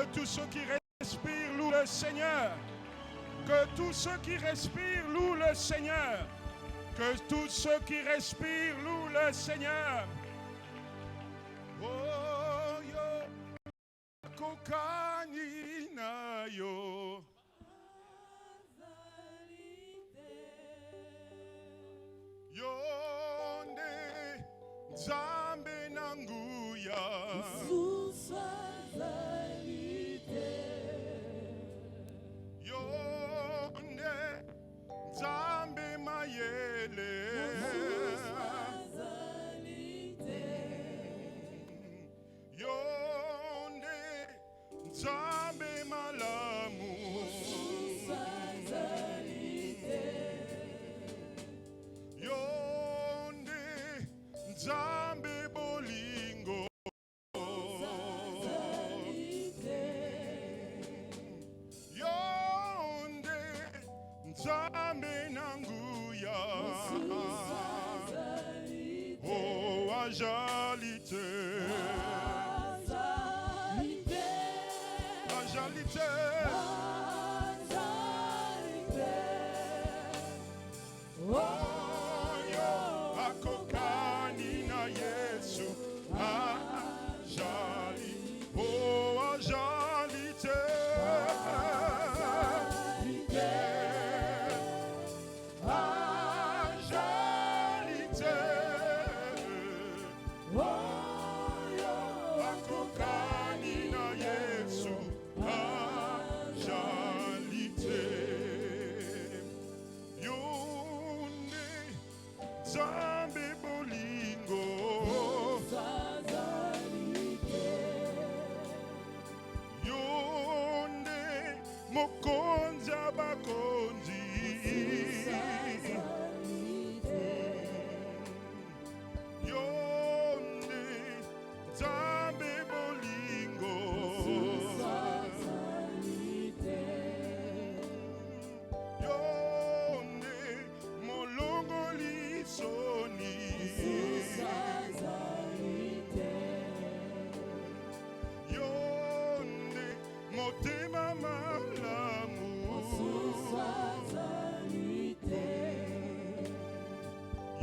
Que tous ceux qui respirent louent le Seigneur. Que tous ceux qui respirent louent le Seigneur. Que tous ceux qui respirent louent le Seigneur. Oh yo, kokani na yo. Yonde Nzambe nanguya. Yonde Nzambe mayele. Yonde Nzambe malamu. Yonde Nzambe bolingo. Yonde Nzambe nanguya. Oh ajalite. Ajalite. Oh yo akokani na Yesu. Ajali. Oh ajalite. Ajalite. Oh yo akokani na Yesu. Ajalite. Yonde Nzambe bolingo. Yonde mokonzi abakonzi. Yonde Nzambe bolingo. Yonde molongo lisoni. Yonde motema malamu.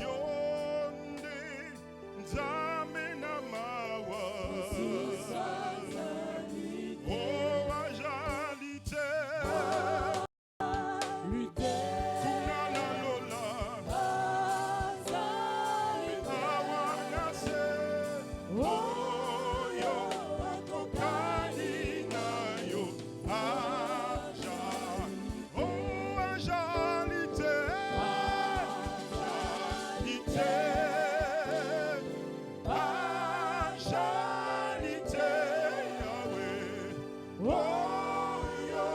Yonde Nzambe na mawa. Oh ajalite. Kunana lola. Awanase. Oh yo akokani na yo. Oh ajalite. Ajalite. Ajalite. Yahweh. Oh yo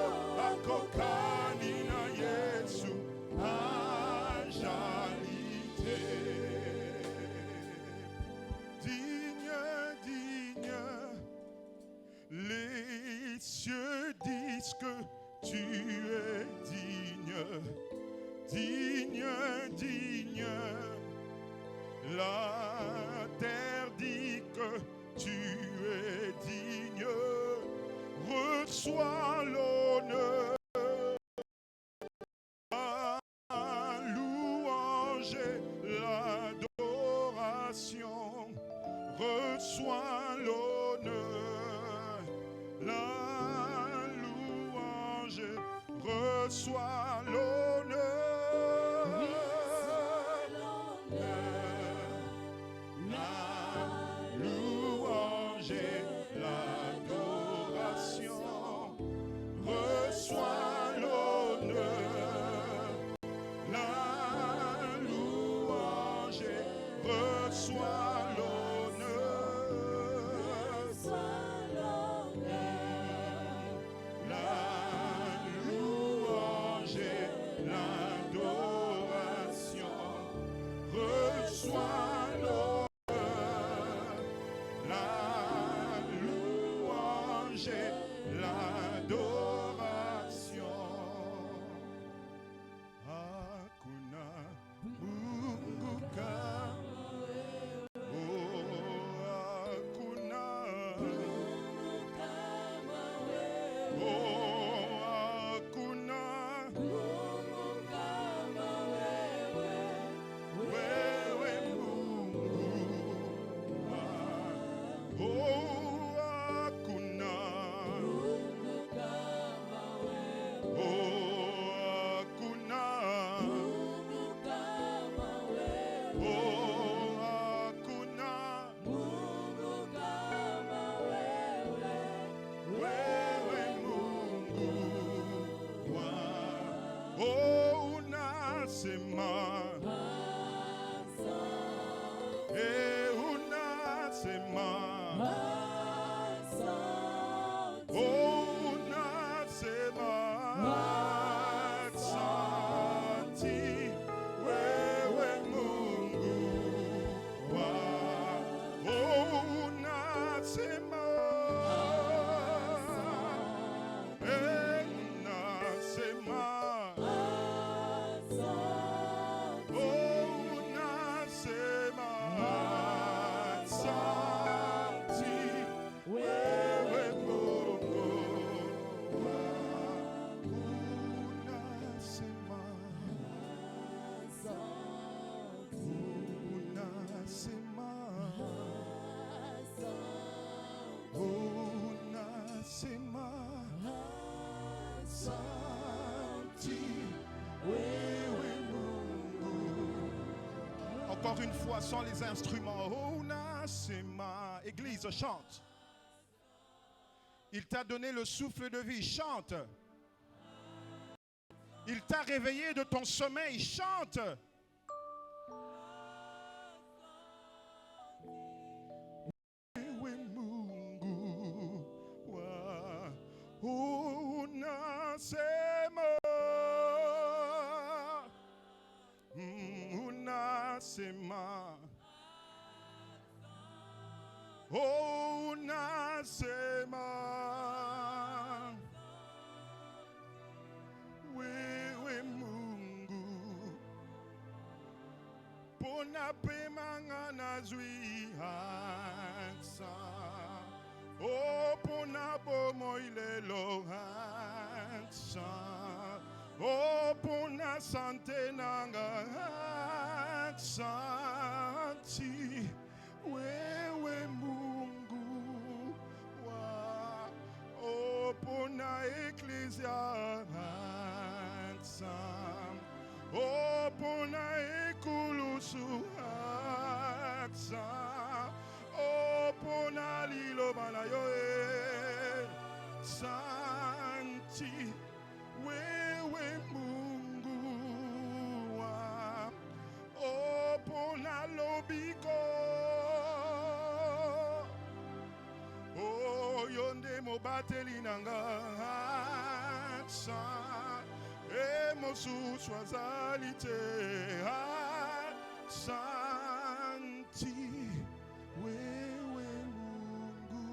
akokani na Yesu. Ajalite. Digne, digne, les cieux disent que tu es digne. Digne, digne, la terre dit que tu es digne. Reçois l'honneur, la louange et l'adoration. Reçois l'honneur, la louange, reçois l'honneur, la louange et l'adoration. Reçois l'honneur, la louange et reçois Encore une fois, sans les instruments. Oh, Nasema. Église, chante. Il t'a donné le souffle de vie. Chante. Il t'a réveillé de ton sommeil. Chante. Unasema. Oh, unasema. Wewe Mungu. Pona pemanga nazwi haksa. Oh, pona bomo ilelo haksa. Oh, pona sante nanga aksanti. Wewe Mungu wa. Oh, pona eklesia aksam. Oh, pona ekulusu aksam. Oh, pona lilo balayo santi. Wewe Mungu wa. Oh, pona lobiko. Oh, yonde mobateli nanga aksa. E mosu swazalite aksanti. Wewe Mungu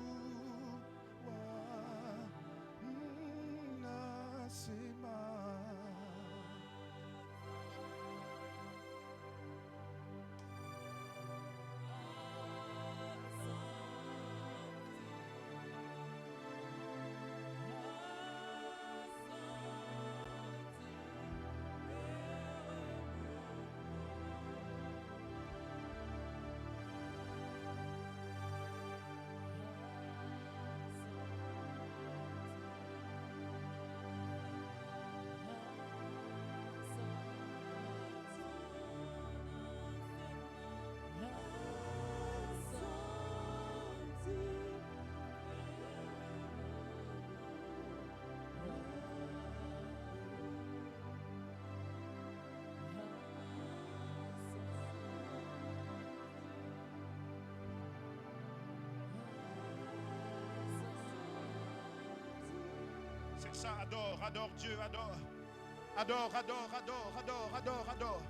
wa. Nasema. C'est ça, adore, adore Dieu, adore. Adore, adore, adore, adore, adore, adore.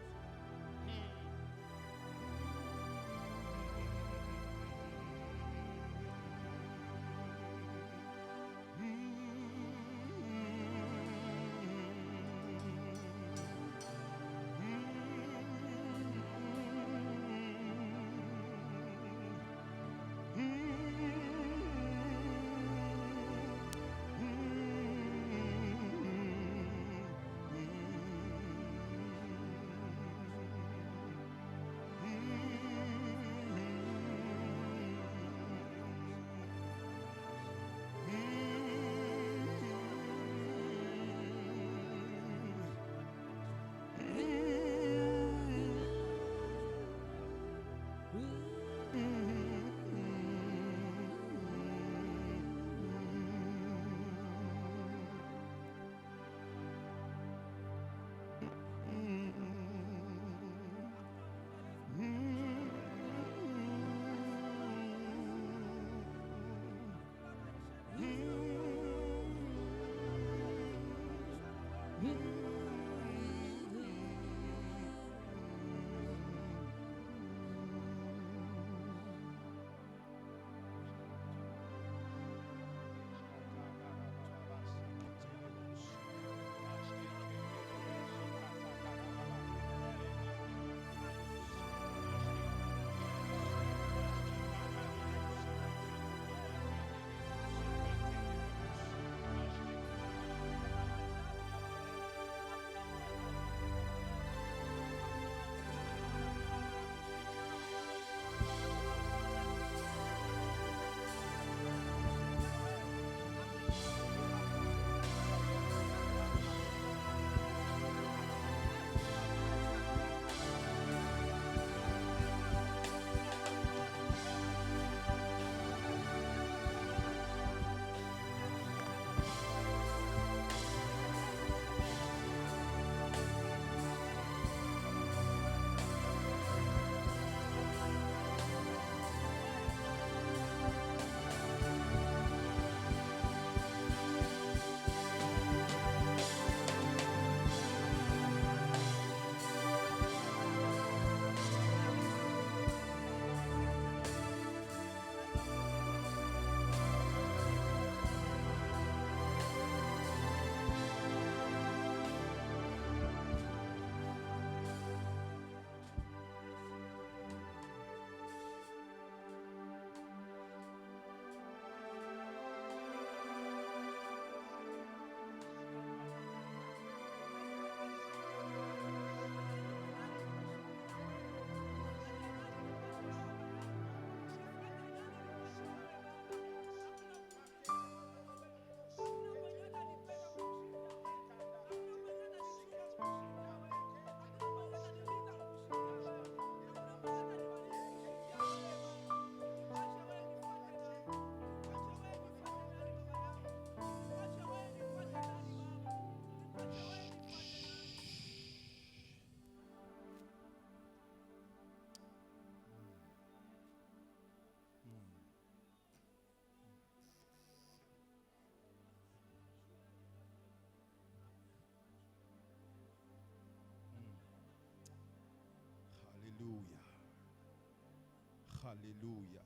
Alléluia.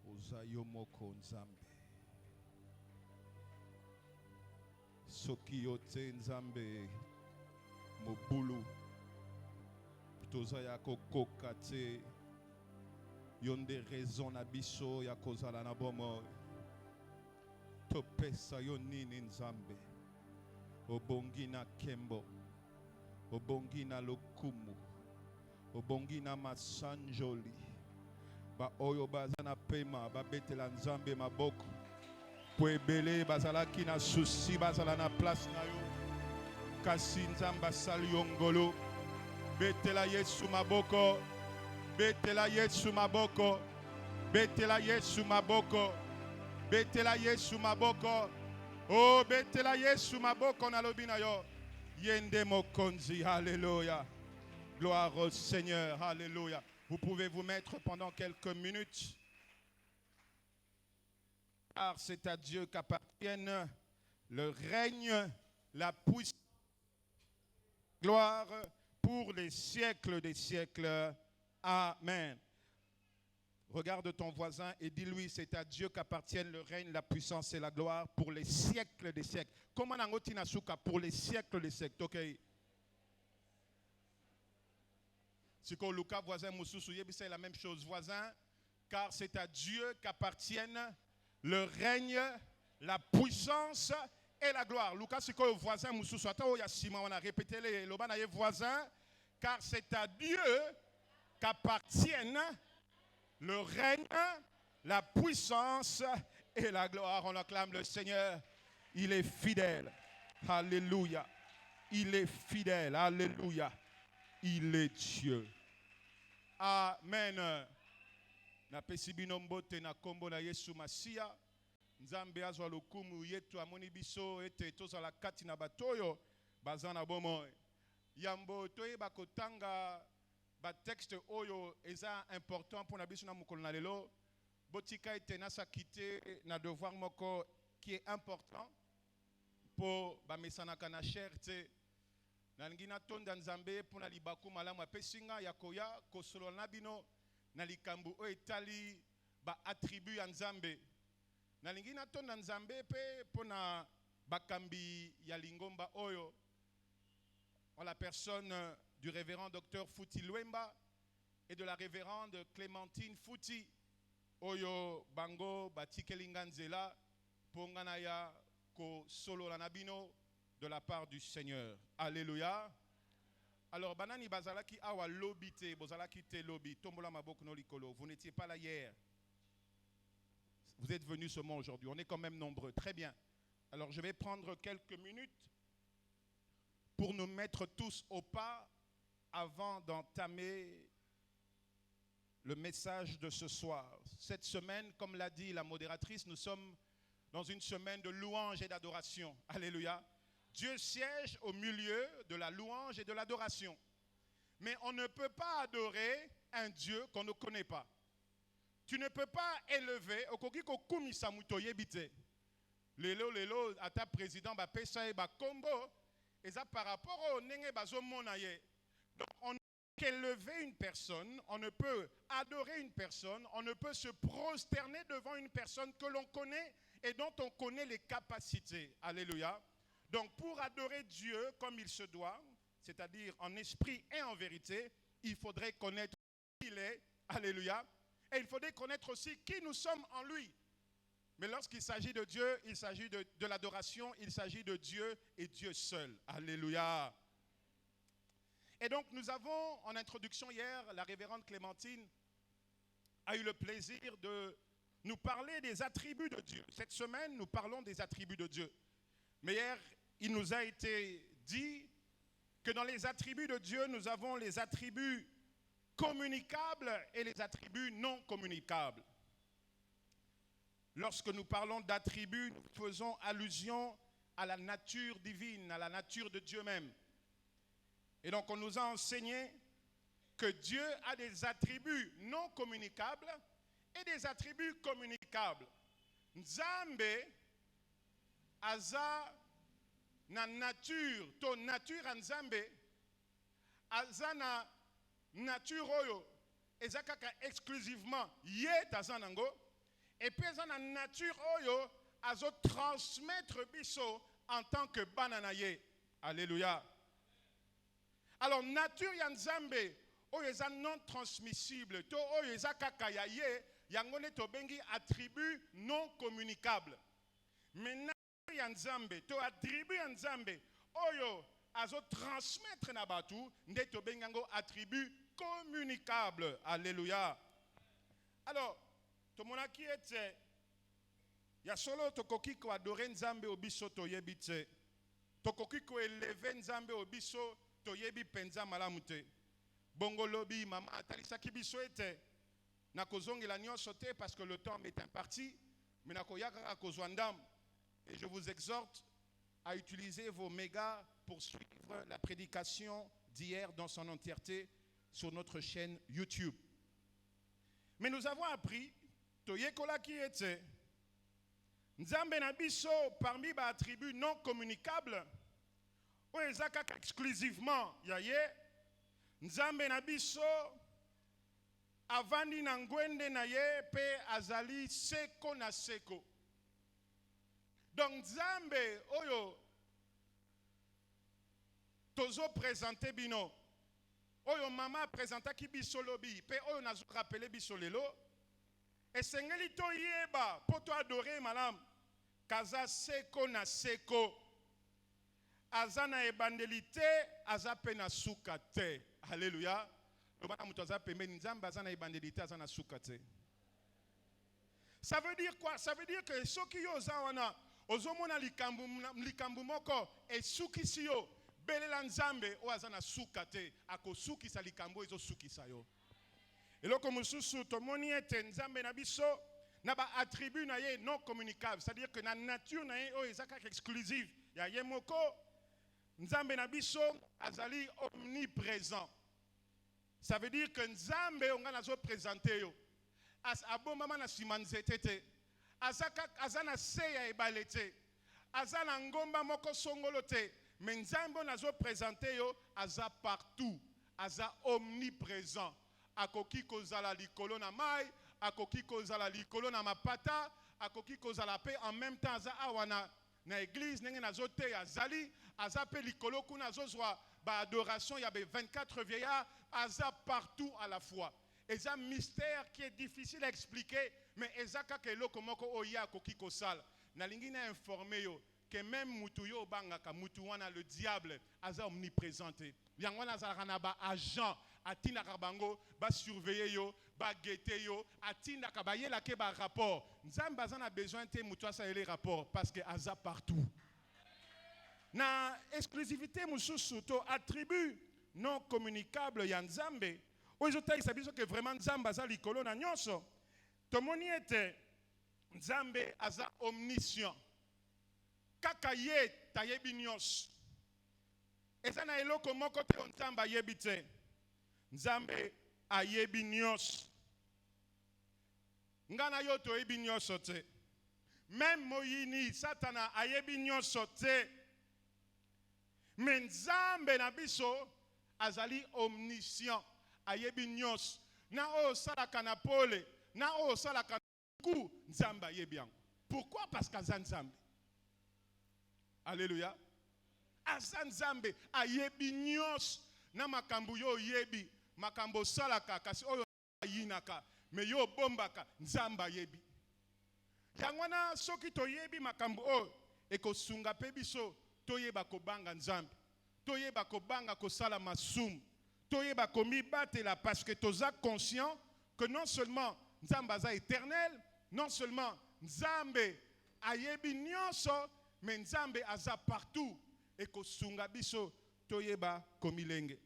Ozayo moko nzambe. Soki yote nzambe mobulu. Tozaya kokoka te. Yonde raison na biso ya kozala na bomo. Topesa yo nini nzambe. Obongi na kembo. Obongi na lokumu. Obongi na masanjoli. Ba oyo bazana pema ba betela nzambe maboko. Po ebele bazalaki na susi bazala na place na yo. Kasi nzamba sali yongolo. Betela Yesu maboko. Betela Yesu maboko. Betela Yesu maboko. Betela Yesu maboko. Oh, betela Yesu maboko na lobi na yo. Yende mokonzi. Alléluia. Gloire au Seigneur. Alléluia. Vous pouvez vous mettre pendant quelques minutes. Car c'est à Dieu qu'appartiennent le règne, la puissance, la gloire pour les siècles des siècles. Amen. Regarde ton voisin et dis-lui, c'est à Dieu qu'appartiennent le règne, la puissance et la gloire pour les siècles des siècles. Comment n'angotina souka pour les siècles des siècles? Ok. Si qu'on Lucas voisin Moussou, c'est la même chose, voisin, car c'est à Dieu qu'appartiennent le règne, la puissance et la gloire. Lucas, c'est qu'on voisin Moussou, on a répété les voisin, car c'est à Dieu qu'appartiennent le règne, la puissance et la gloire. On acclame le Seigneur. Il est fidèle. Alléluia. Il est fidèle. Alléluia. Il est Dieu. Amen. Na pesi binombo te na kombo na Yesu Masia. Nzambe azwa lokumu yetu amoni biso ete tozala kati na batoyo bazana bomo. Yambo toyeba kotanga ba texte oyo eza important pour na biso na mukolo na lelo. Botika ete nasa kite na devoir moko qui est important pour ba mesana kana cherte. Nalingina tonda nzambe pona libaku malamu apesinga yakoya kosolo na bino na likambu o etali ba attribut ya nzambe. Nalingina tonda nzambe pe pona bakambi ya lingomba oyo en la personne du révérend docteur Fouti Luemba et de la révérende Clémentine Fouti oyo bango batikelinga nzela pongana ya ko solo la nabino de la part du Seigneur. Alléluia. Alors, banani bazalaki awa lobite, bozalaki te lobi, tombola maboko no likolo. Vous n'étiez pas là hier. Vous êtes venus seulement aujourd'hui. On est quand même nombreux. Très bien. Alors, je vais prendre quelques minutes pour nous mettre tous au pas avant d'entamer le message de ce soir. Cette semaine, comme l'a dit la modératrice, nous sommes dans une semaine de louange et d'adoration. Alléluia. Dieu siège au milieu de la louange et de l'adoration. Mais on ne peut pas adorer un Dieu qu'on ne connaît pas. Tu ne peux pas élever lelo à ta président ba pesa e ba kombo et ça par rapport au nenge bazo monaye. Donc on ne peut élever une personne, on ne peut adorer une personne, on ne peut se prosterner devant une personne que l'on connaît et dont on connaît les capacités. Alléluia. Donc pour adorer Dieu comme il se doit, c'est-à-dire en esprit et en vérité, il faudrait connaître qui il est, alléluia, et il faudrait connaître aussi qui nous sommes en lui. Mais lorsqu'il s'agit de Dieu, il s'agit de l'adoration, il s'agit de Dieu et Dieu seul, alléluia. Et donc nous avons en introduction hier, la révérende Clémentine a eu le plaisir de nous parler des attributs de Dieu. Cette semaine, nous parlons des attributs de Dieu. Mais hier, il nous a été dit que dans les attributs de Dieu, nous avons les attributs communicables et les attributs non communicables. Lorsque nous parlons d'attributs, nous faisons allusion à la nature divine, à la nature de Dieu même. Et donc on nous a enseigné que Dieu a des attributs non communicables et des attributs communicables. Nzambe aza na nature, to nature nzambe aza na nature oyo eza kaka exclusivement ye taza nango et puis eza na nature oyo azo transmettre biso en tant que bana na ye. Alléluia. Alors nature ya Nzambe oyo eza non transmissible to oyo eza kaka ya ye yango ne tobengi attribut non communicable. Mais nature ya Nzambe to attribut ya Nzambe oyo azo transmettre na batu nde tobengi yango attribut communicable. Alléluia. Alors tomonaki ete ya solo tokoki ko adorer Nzambe obiso toyebi te. Tokoki ko élever Nzambe obiso toyebi penza malamu te. Bongo lobi mama atalisaki biso ete na kozongela nyonso te parce que le temps m'est imparti, mais na koyaka kozwa ndam. Et je vous exhorte à utiliser vos mégas pour suivre la prédication d'hier dans son entièreté sur notre chaîne YouTube. Mais nous avons appris toyekola ki ete Nzambe na biso parmi ba attributs non communicables oyo eza kaka exclusivement ya ye. Nzambe na biso avandi na ngwende na ye pe azali seko na seko. Donc Nzambe oyo tozo présenter bino oyo mama présentaki biso lobi pe oyo nazo rappeler biso lelo esengeli to yeba po to adorer malam kaza seko na seko. Aza na ebandeli te, aza pe na suka te. Alléluia. Lobana mutu aza pembeni Nzambe aza na ebandeli te, aza na suka te. Ça veut dire quoi? Ça veut dire que soki yo oza wana ozomona likambu moko esukisi yo belela Nzambe o aza na suka te, akosukisa likambu ezosukisa yo. Eloko mosusu tomoni ete Nzambe na biso na ba attribut na ye non communicable, c'est-à-dire que na nature na ye o ezaka exclusive ya ye moko. Nzambe na biso azali omniprésent. Ça veut dire que Nzambe onga nazo présenter yo as abomama na simanzete te, aza na se ya ebale te, aza na ngomba moko songolo te, mais Nzambe nazo présenter yo aza partout, aza omniprésent. Akoki kozala likolo na mai, akoki kozala likolo na mapata, akoki kozala pe en même temps aza awana na église nenge nazote azali aza pe likolo kuna azozwa ba adoration ya be 24 vieillards, aza partout à la fois. Et c'est un mystère qui est difficile à expliquer, mais ezaka ke loko moko oya akoki kosala. Na lingi na informé yo que même mutu yo bangaka mutu wana le diable aza omniprésent. Yango wana azalaka na ba agent atindaka bango ba surveiller yo ba guetter yo atindaka ba yela ke ba rapport. Nzambe aza na besoin te mutu asa les rapports parce que aza partout. Na exclusivité mususu to attribut non communicable ya Nzambe ozotai sabiso que vraiment Nzambe aza likolo na nyonso. Tomoni ete Nzambe aza omniscient. Kaka ye tayebi nyonso. Eza na eloko moko te Nzambe ayebi te. Nzambe ayebi nyonso. Ngana yo toyebi nyonso te. Même Moyini Satana ayebi nyonso te. Mais Nzambe na biso azali omniscient. Ayebi nyonso. Na o salaka na pole, na o salaka ku Nzambe ayebi yango. Pourquoi? Parce qu'aza Nzambe. Alléluia. Aza Nzambe ayebi nyonso na makambo yo yebi, makambo salaka kasi oyo yinaka, me yo bombaka Nzambe ayebi. Yangwana soki toyebi makambo oyo ekosunga pe biso toyeba kobanga Nzambe, toyeba kobanga kosala masumu, toyeba komibatela parce que toza conscient que non seulement Nzambe aza éternel, non seulement Nzambe ayebi nyonso, mais Nzambe aza partout et kosunga biso toyeba komilenge.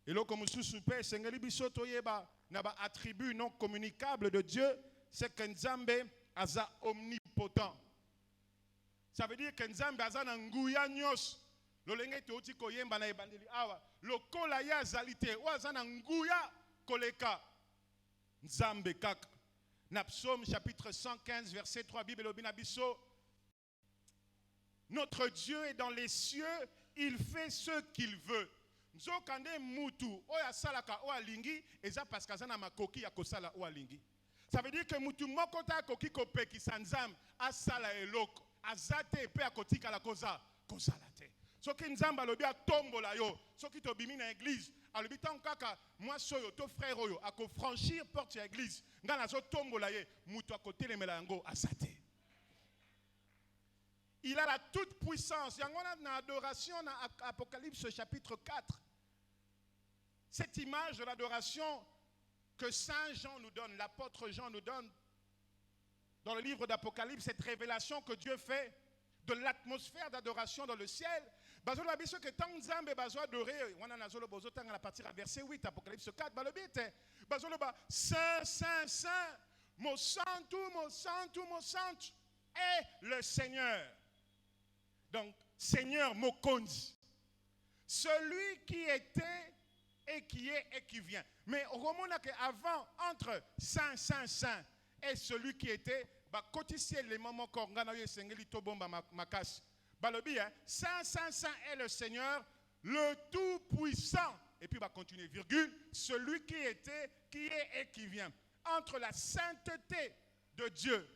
Eloko mususu pe sengeli biso toyeba na ba attribut non communicable de Dieu, c'est que Nzambe aza omnipotent. Ça veut dire que Nzambe aza na nguya nyos. Lolenge te oti koyemba na ebandeli awa. Lokola ya zalite o aza na nguya koleka Nzambe kaka. Na Psaume chapitre 115 verset 3 Bible obina biso. Notre Dieu est dans les cieux, il fait ce qu'il veut. nzokande mutu oya salaka oya lingi eza parce que azana makoki ya kosala oya lingi. Ça veut dire que mutu moko ta koki kopekisa nzambe asala eloko azate pe akotika la koza kozala te. Soki nzambe alobi atombola yo, soki tobimi na église, alobi tant kaka moi soyo to frère oyo ako franchir porte ya église, nga nazo tombola ye, mutu akotelemela yango azate. Il a la toute puissance. Il y a une adoration dans Apocalypse chapitre 4. Cette image de l'adoration que Saint Jean nous donne, l'apôtre Jean nous donne dans le livre d'Apocalypse, cette révélation que Dieu fait de l'atmosphère d'adoration dans le ciel. Bazolo abiso que tant nzambe bazo adorer, wana nazolo bozo tanga la partir à verset 8 Apocalypse 4, balobite. Bazolo ba saint saint saint, mon santo mon santo mon santo est le Seigneur. Donc, Seigneur Mokonzi, celui qui était et qui est et qui vient. Mais au moment avant, entre Saint, Saint, Saint et celui qui était, bah, cotiser les moments qu'on a eu, Sengeli Tobomba Makas. Balobi, Saint, Saint, Saint est le Seigneur, le Tout-Puissant. Et puis, bah, continuer, virgule, celui qui était, qui est et qui vient. Entre la sainteté de Dieu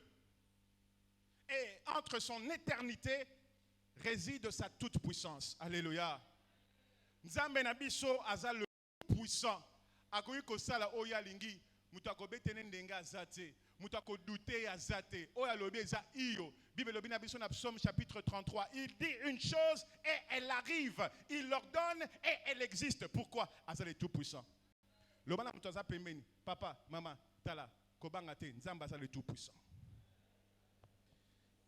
et entre son éternité, réside sa toute puissance. Alléluia. Nzambe na biso aza le puissant. Akoyi kosala oya lingi, mutako betene ndenga azate, mutako douter azate. Oya lobi eza iyo. Bible lobi na biso na Psaume chapitre 33, il dit une chose et elle arrive. Il l'ordonne et elle existe. Pourquoi? Aza le tout puissant. Lobana mutaza pembeni, papa, maman, tala, kobanga te, nzamba aza le tout puissant.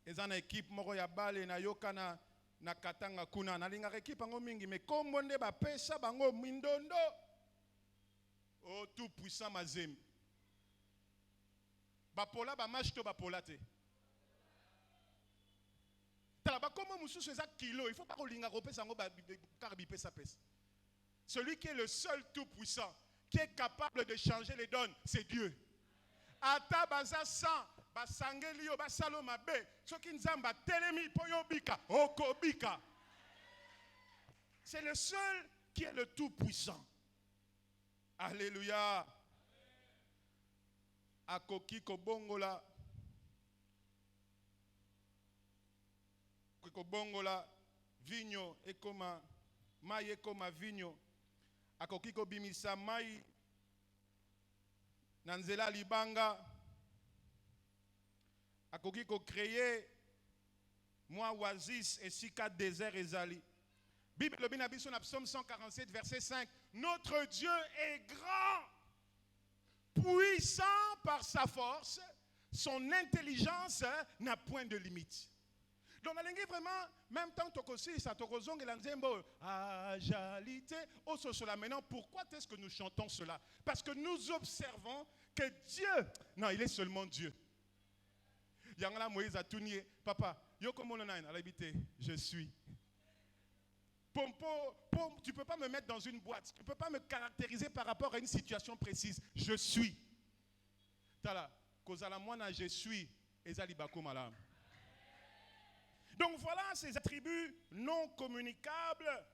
Ezana équipe moko ya bale na yokana na katanga kuna na linga équipe ngo mingi me kombo nde ba pesa bango mindondo oh tout puissant mazem ba pola ba match to ba pola te tala ba komo mususu eza kilo il faut pas kolinga ko pesa ngo ba karbi pesa pesa. Celui qui est le seul tout puissant qui est capable de changer les donnes c'est Dieu. Ata baza sang basangeli yo basalo mabe soki nzamba telemi po yo bika okobika. C'est le seul qui est le tout puissant. Alléluia. Akoki kobongola vigno ekoma mai ekoma vigno. Akoki kobimisa mai na nzela libanga. Akoki ko créer moi oasis et sika désert ezali. Bible lobi na biso na Psaume 147 verset 5. Notre Dieu est grand, puissant par sa force, son intelligence n'a point de limite. Donc, on a vraiment, même temps que ça tokozong et l'anzembo, agalité, au sosola. Maintenant, pourquoi est-ce que nous chantons cela? Parce que nous observons que Dieu, non, il est seulement Dieu. Yangala Moïse a tourné, papa, yoko mononain, à l'habité, je suis. Pompo, tu ne peux pas me mettre dans une boîte, tu ne peux pas me caractériser par rapport à une situation précise. Je suis. Tala, kozala mwana je suis, ezali bako malam. Donc voilà ces attributs non communicables,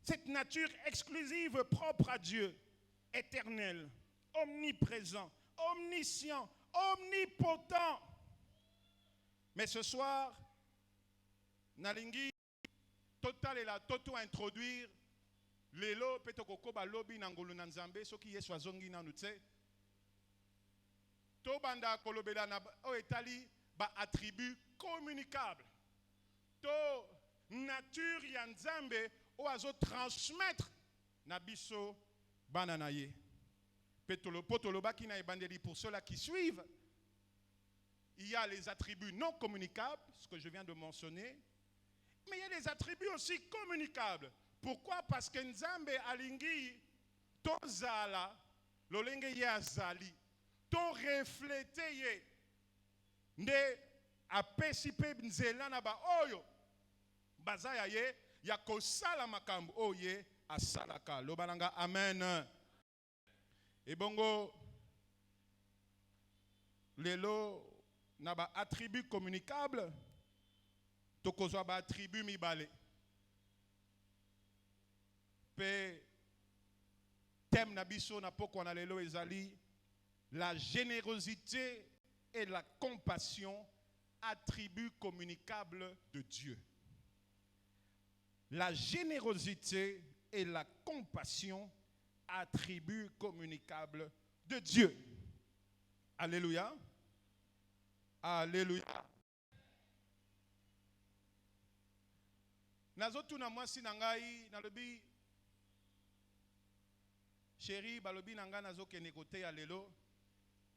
cette nature exclusive propre à Dieu, éternel, omniprésent, omniscient, omnipotent. Mais ce soir, nalingi total et la toto introduire lelo petokoko ba lobi nangolo nanzambe soki yesu azongi na nutse to banda kolobela na o etali ba attribut communicable to nature ya nzambe o azo transmettre na biso bana na ye petolo potolo baki na ebandeli. Pour ceux-là qui suivent, il y a les attributs non communicables, ce que je viens de mentionner. Mais il y a des attributs aussi communicables. Pourquoi? Parce que Nzambe alingi to zala lolenge ye azali to refléter ye nde apesi pe nzela na ba oyo bazaya ye ya kosala makambo oye asalaka lobalanga amen. Et bongo lelo na ba attributs communicables tokozwa ba attribut mibale. Pe thème na biso na poko na lelo ezali la générosité et la compassion, attributs communicables de Dieu. La générosité et la compassion, attributs communicables de Dieu. Alléluia. Alléluia. Nazotu na mwasi nangai nalobi chéri balobi nanga nazokende kote ya lelo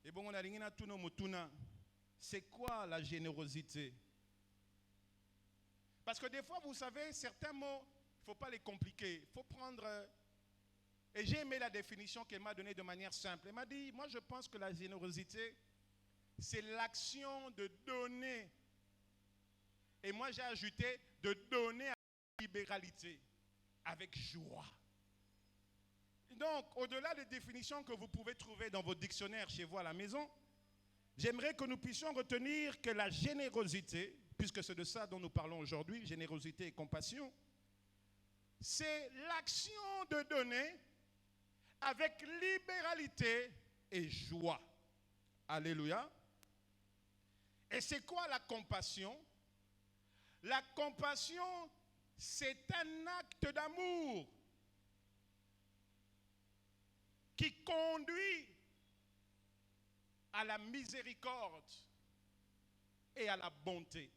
et bon on a lingina tuno mutuna. C'est quoi la générosité? Parce que des fois vous savez certains mots il ne faut pas les compliquer, il faut prendre et j'ai aimé la définition qu'elle m'a donnée de manière simple. Elle m'a dit moi je pense que la générosité c'est l'action de donner. Et moi j'ai ajouté de donner avec libéralité, avec joie. Donc, au-delà des définitions que vous pouvez trouver dans vos dictionnaires chez vous à la maison, j'aimerais que nous puissions retenir que la générosité, puisque c'est de ça dont nous parlons aujourd'hui, générosité et compassion, c'est l'action de donner avec libéralité et joie. Alléluia. Et c'est quoi la compassion? La compassion, c'est un acte d'amour qui conduit à la miséricorde et à la bonté.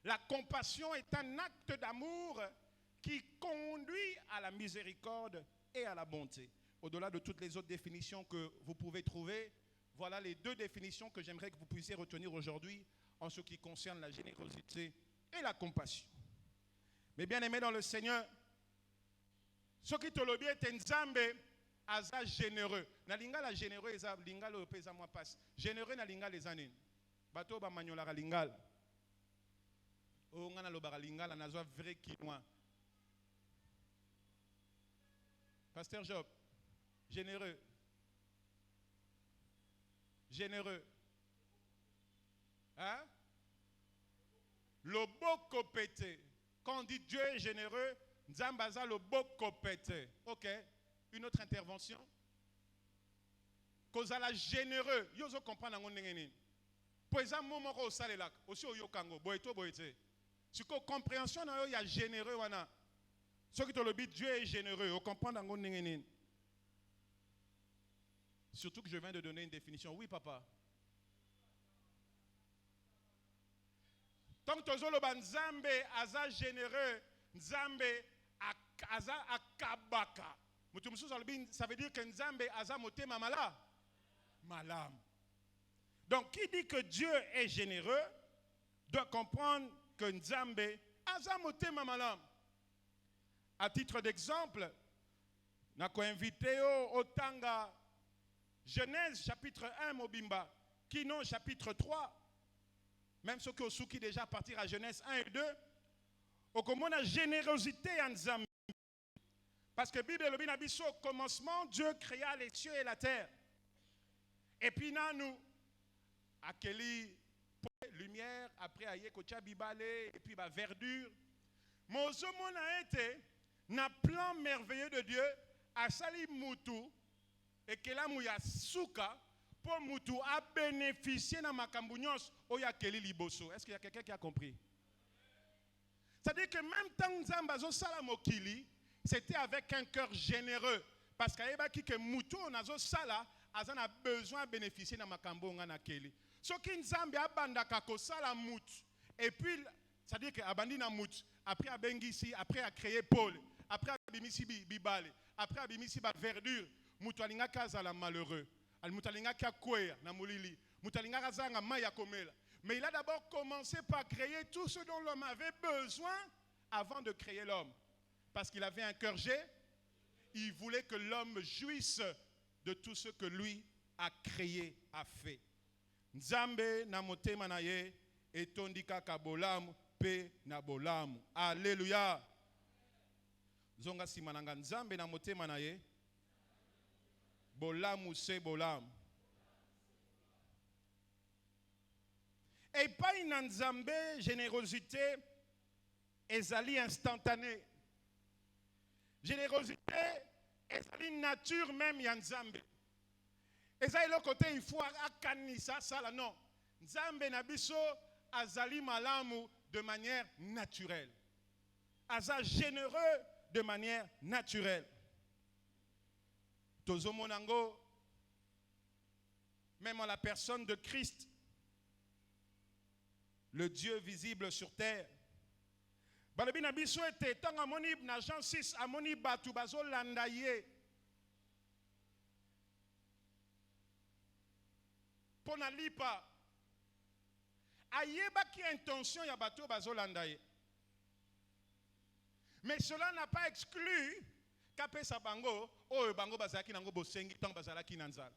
La compassion est un acte d'amour qui conduit à la miséricorde et à la bonté. Au-delà de toutes les autres définitions que vous pouvez trouver, voilà les deux définitions que j'aimerais que vous puissiez retenir aujourd'hui en ce qui concerne la générosité et la compassion. Mais bien aimé dans le Seigneur, ce qui te le bien est Nzambe aza généreux. Na linga la généreux eza linga lo pesa moi passe. Généreux na linga les années. Bato ba manyola ka lingal. O ngana lo ba lingala nazwa vrai kinois. Pasteur Job, généreux. Généreux. Hein? Le boko pété. Quand on dit Dieu est généreux, Nzambaza le boko pété. Ok. Une autre intervention. Kozala généreux. Yozo comprendre ngo ndengeni. Poeza momoko osalelaka. Aussi oyokango. Boeto boete. Siko compréhension na yo ya généreux wana. Ce qui te le dit Dieu est généreux. On comprend ngo ndengeni. Surtout que je viens de donner une définition. Oui papa. Tant que le Nzambe aza généreux, Nzambe aza akabaka. Ça veut dire que Nzambe aza motema malam. Donc qui dit que Dieu est généreux doit comprendre que Nzambe aza motema malam. À titre d'exemple, n'a ko invité au Tanga Genèse chapitre 1 Mobimba, qui non chapitre 3. Même ceux qui ont souki déjà partir à Genèse 1 et 2, au comment la générosité en Nzambe. Parce que la Bible le dit au commencement, Dieu créa les cieux et la terre. Et puis nous, à quelle lumière, après aïe kocha bibale, et puis verdure. Mozo mon a été, na plan merveilleux de Dieu, à sali mutu, et que la mouya souka, pour mutu a bénéficié na makambounyos oya keli liboso. Est-ce qu'il y a quelqu'un qui a compris? C'est-à-dire que même tant Nzambazo salamokili, c'était avec un cœur généreux. Parce qu'il y a qui que mutu nazo sala, azan a besoin de bénéficier na makambonga na keli. Ce qui Nzambe a bandaka ko sala mut. Et puis, c'est-à-dire que abandi na mut, après a bengisi, après a créé Paul, après a bimisi bibale, après a bimisi ba verdure, mutu alinga kaza la malheureux. Mais il a d'abord commencé par créer tout ce dont l'homme avait besoin avant de créer l'homme. Parce qu'il avait un cœur gai, il voulait que l'homme jouisse de tout ce que lui a créé, a fait. Nzambe na motema na ye etondika ka bolamu pe na bolamu. Alléluia. Zonga simananga Nzambe na motema na ye. Bolamu se bolamu. Et pas une Nzambe générosité ezali instantanée. Générosité, et c'est une nature même ya Nzambe. Et ça, le côté, il faut akanisa ça là, non. Nzambe na biso azali malamu de manière naturelle. Aza généreux de manière naturelle. Tozo monango, même en la personne de Christ, le Dieu visible sur terre. Balobi na biso ete tant amoni na Jean 6 amoni batu bazo landa ye. Pona lipa ayeba ki intention ya batu bazo landa ye. Mais cela n'a pas exclu qu'apesa bango oyo bango bazalaki nango bosengi tant bazalaki nanzala.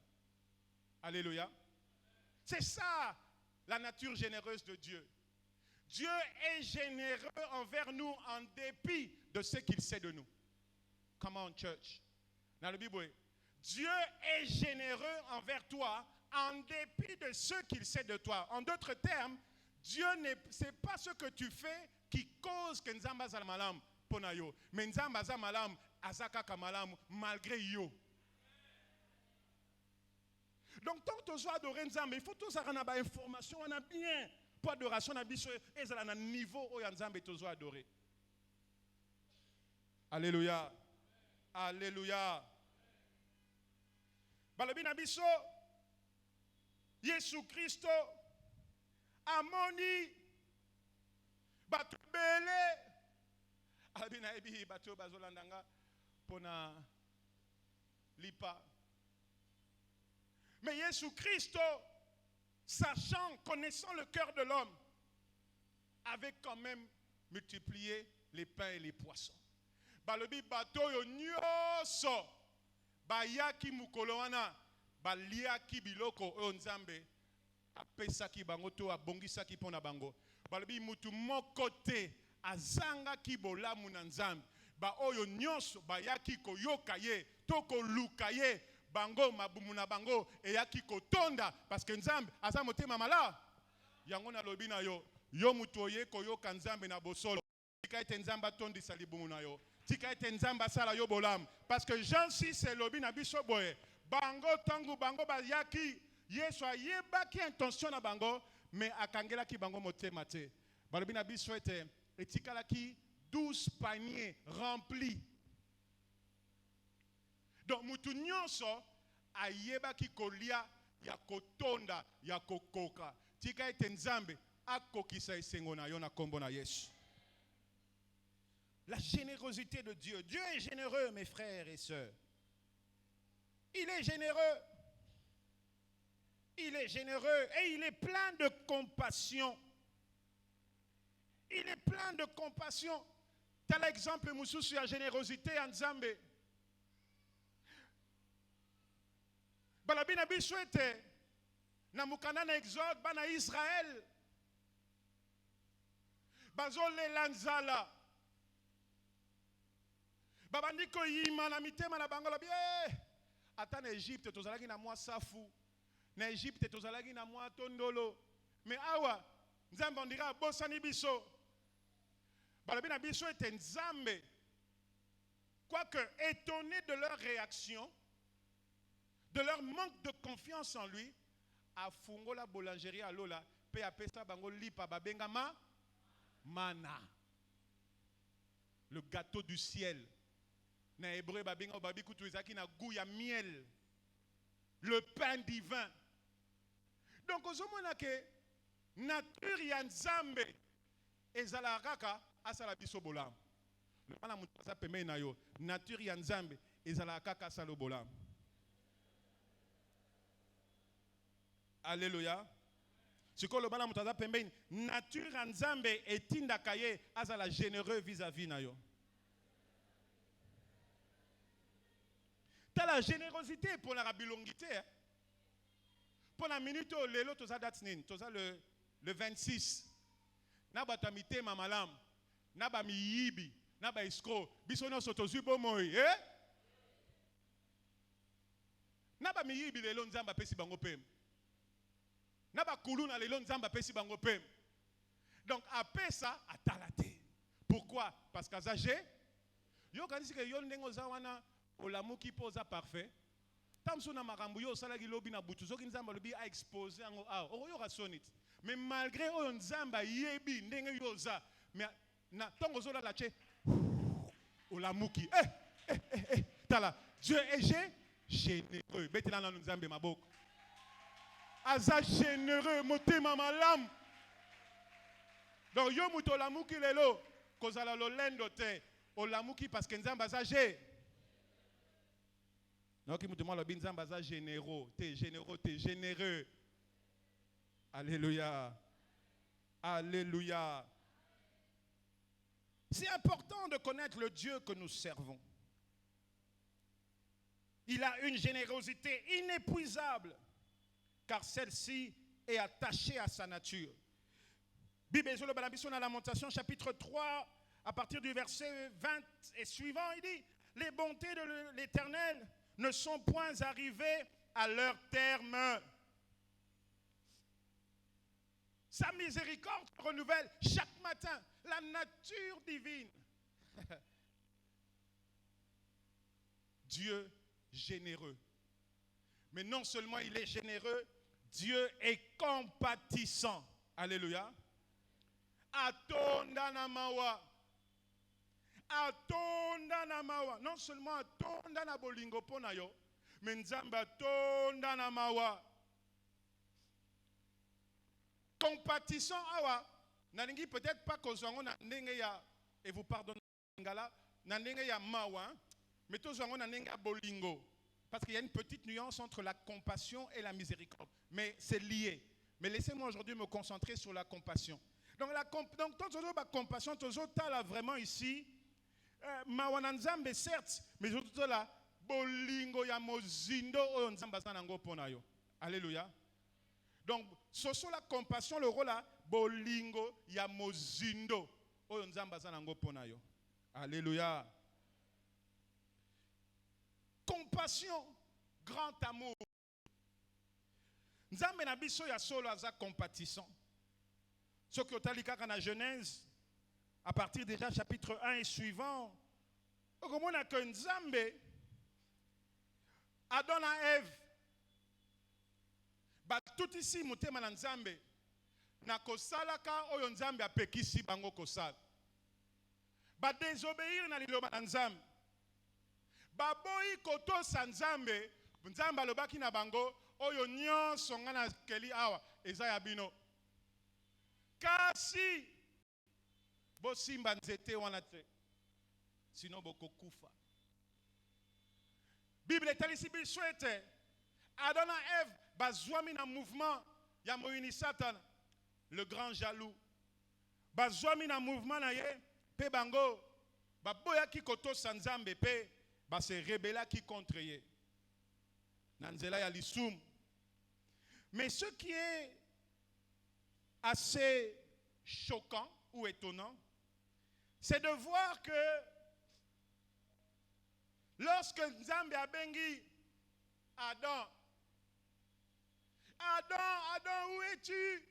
Alléluia. C'est ça la nature généreuse de Dieu. Dieu est généreux envers nous en dépit de ce qu'il sait de nous. Come on, church. Dans le Bible, Dieu est généreux envers toi en dépit de ce qu'il sait de toi. En d'autres termes, Dieu c'est pas ce que tu fais qui cause que Nzamba za malam pona yo. Mais Nzamba za malam azaka ka malam malgré yo. Donc tant que tu dois adorer Nzamba, il faut tous avoir une information, on a bien. Pour adoration na biso ezala na niveau oyo Nzambe tozo adorer. Alléluia. Alléluia. Balobi na biso Yesu Christo amoni batu bele abina ebi batu bazolandanga pona lipa. Mais Yesu Christo, sachant, connaissant le cœur de l'homme, avait quand même multiplié les pains et les poissons. Balobi bato yo nyoso bayaki mukolo wana baliaki biloko oyo Nzambe apesaki bango to abongisaki pona bango. Balobi mutu moko te azangaki bolamu na Nzambe. Ba oyo nyoso bayaki koyoka ye to koluka ye. Bango mabumu na bango eyaki kotonda parce que Nzambe aza motema mala yango na lobi na yo yo mutu oye koyoka Nzambe na bosolo tika ete Nzambe atondisa libumu na yo tika ete Nzambe asala yo bolamu parce que Jean 6 lobi na biso boye bango tangu bango bayaki Yesu ayebaki intention na bango mais akangelaki bango motema te balobi na biso ete etikalaki 12 paniers remplis. Donc, mutu nyonso ayeba ki kolia ya kotonda ya kokoka. Tika ete Nzambe akokisa esengo na yo na kombo na Yesu. La générosité de Dieu. Dieu est généreux, mes frères et sœurs. Il est généreux. Il est généreux et il est plein de compassion. Il est plein de compassion. Tel exemple, Moussousou, la générosité en Nzambe. Balabina biswete na mukana na exode bana Israël bazole lanzala babandi ko yima na mitema na bango la bien ata na Egypte tozalaki na mwa safu na Egypte tozalaki na mwa tondolo mais awa Nzambe on dira bosani biso balabina biswete Nzambe quoique étonné de leur réaction, de leur manque de confiance en lui, a fungo la boulangerie à Lola, pe apesa bango lipa babengama mana. Le gâteau du ciel. Na hébreu babenga babi kutu ezaki na goût ya miel. Le pain divin. Donc ozomona ke nature ya Nzambe ezala kaka asala biso bolam. Le pana mutu sa peme na yo, nature ya Nzambe ezala kaka asala bolam. Alléluia. Ce que le bala mutaza pembeni nature Nzambe etinda kaye azala généreux vis-à-vis na yo. T'as la générosité pour la bilongité. Pour la minute lelo toza datnin, toza le 26. Na batamite mamalam, na ba miyibi, na ba iskro, bisono sotozu bomoy, Na ba miyibi lelo Nzamba pesi bango pem. Naba kuluna lelo Nzamba pesi bango pem. Donc après ça atalate. Pourquoi? Parce qu'azagé Yo kanisi ke yo ndengo za wana olamuki poza parfait. Tamso na makambo yo sala ki lobi na butu soki nzamba lobi a exposer ngo a. O yo ka sonit. Mais malgré oyo nzamba yebi ndenge yo za mais na tongo zo la che olamuki. Tala Dieu est généreux. Betela na nzambe maboko. Aza généreux motema malam. Donc yo muto olamuki lelo kozala lolendo te. Olamuki parce que nzamba za gé. Donc il me demande le nzamba za généreux, t'es généreux, t'es généreux. Alléluia. Alléluia. C'est important de connaître le Dieu que nous servons. Il a une générosité inépuisable car celle-ci est attachée à sa nature. Bible sur la Lamentation chapitre 3 à partir du verset 20 et suivant, il dit les bontés de l'Éternel ne sont point arrivées à leur terme. Sa miséricorde renouvelle chaque matin la nature divine. Dieu généreux. Mais non seulement il est généreux, Dieu est compatissant. Alléluia. Atonda na mawa. Atonda na mawa. Non seulement atonda na bolingo pona yo, mais nzamba atonda na mawa. Compatissant awa. Nalingi peut-être pas kozwango na ndenge ya et vous pardonnez ngala na ndenge ya mawa, mais tozwango na ndenge ya bolingo. Parce qu'il y a une petite nuance entre la compassion et la miséricorde. Mais c'est lié. Mais laissez-moi aujourd'hui me concentrer sur la compassion. Donc, la compassion, là vraiment ici, mawananzambe certes, mais surtout là, bolingo ya mozindo oyo nzamba zanango ponayo. Alléluia. Donc, soso la compassion, le rôle là, bolingo ya mozindo oyo nzamba zanango ponayo. Alléluia. Compassion, grand amour. Nzambe na biso ya solo aza compatissant. Ce que otalika kana Genèse, à partir déjà chapitre 1 et suivant, okomona que Nzambe Adam na Ève ba tout ici motema na Nzambe na kosalaka oyo Nzambe apekisi bango kosala. Ba désobéir na liloba na Nzambe. Baboyi kotosa Nzambe, Nzambe alobaki na bango oyo nyonso nga na keli awa eza ya bino. Kasi bosimba nzete wana te, sinon bokokufa. Bible etalisi biso ete Adam na Ève bazwami na mouvement ya moyini Satan, le grand jaloux. Bazwami na mouvement na ye pe bango baboyaki kotosa Nzambe pe ba se rebellaki contre ye. Nanzela ya lisum. Mais ce qui est assez choquant ou étonnant, c'est de voir que lorsque Nzambe a bengi Adam, Adam, où es-tu?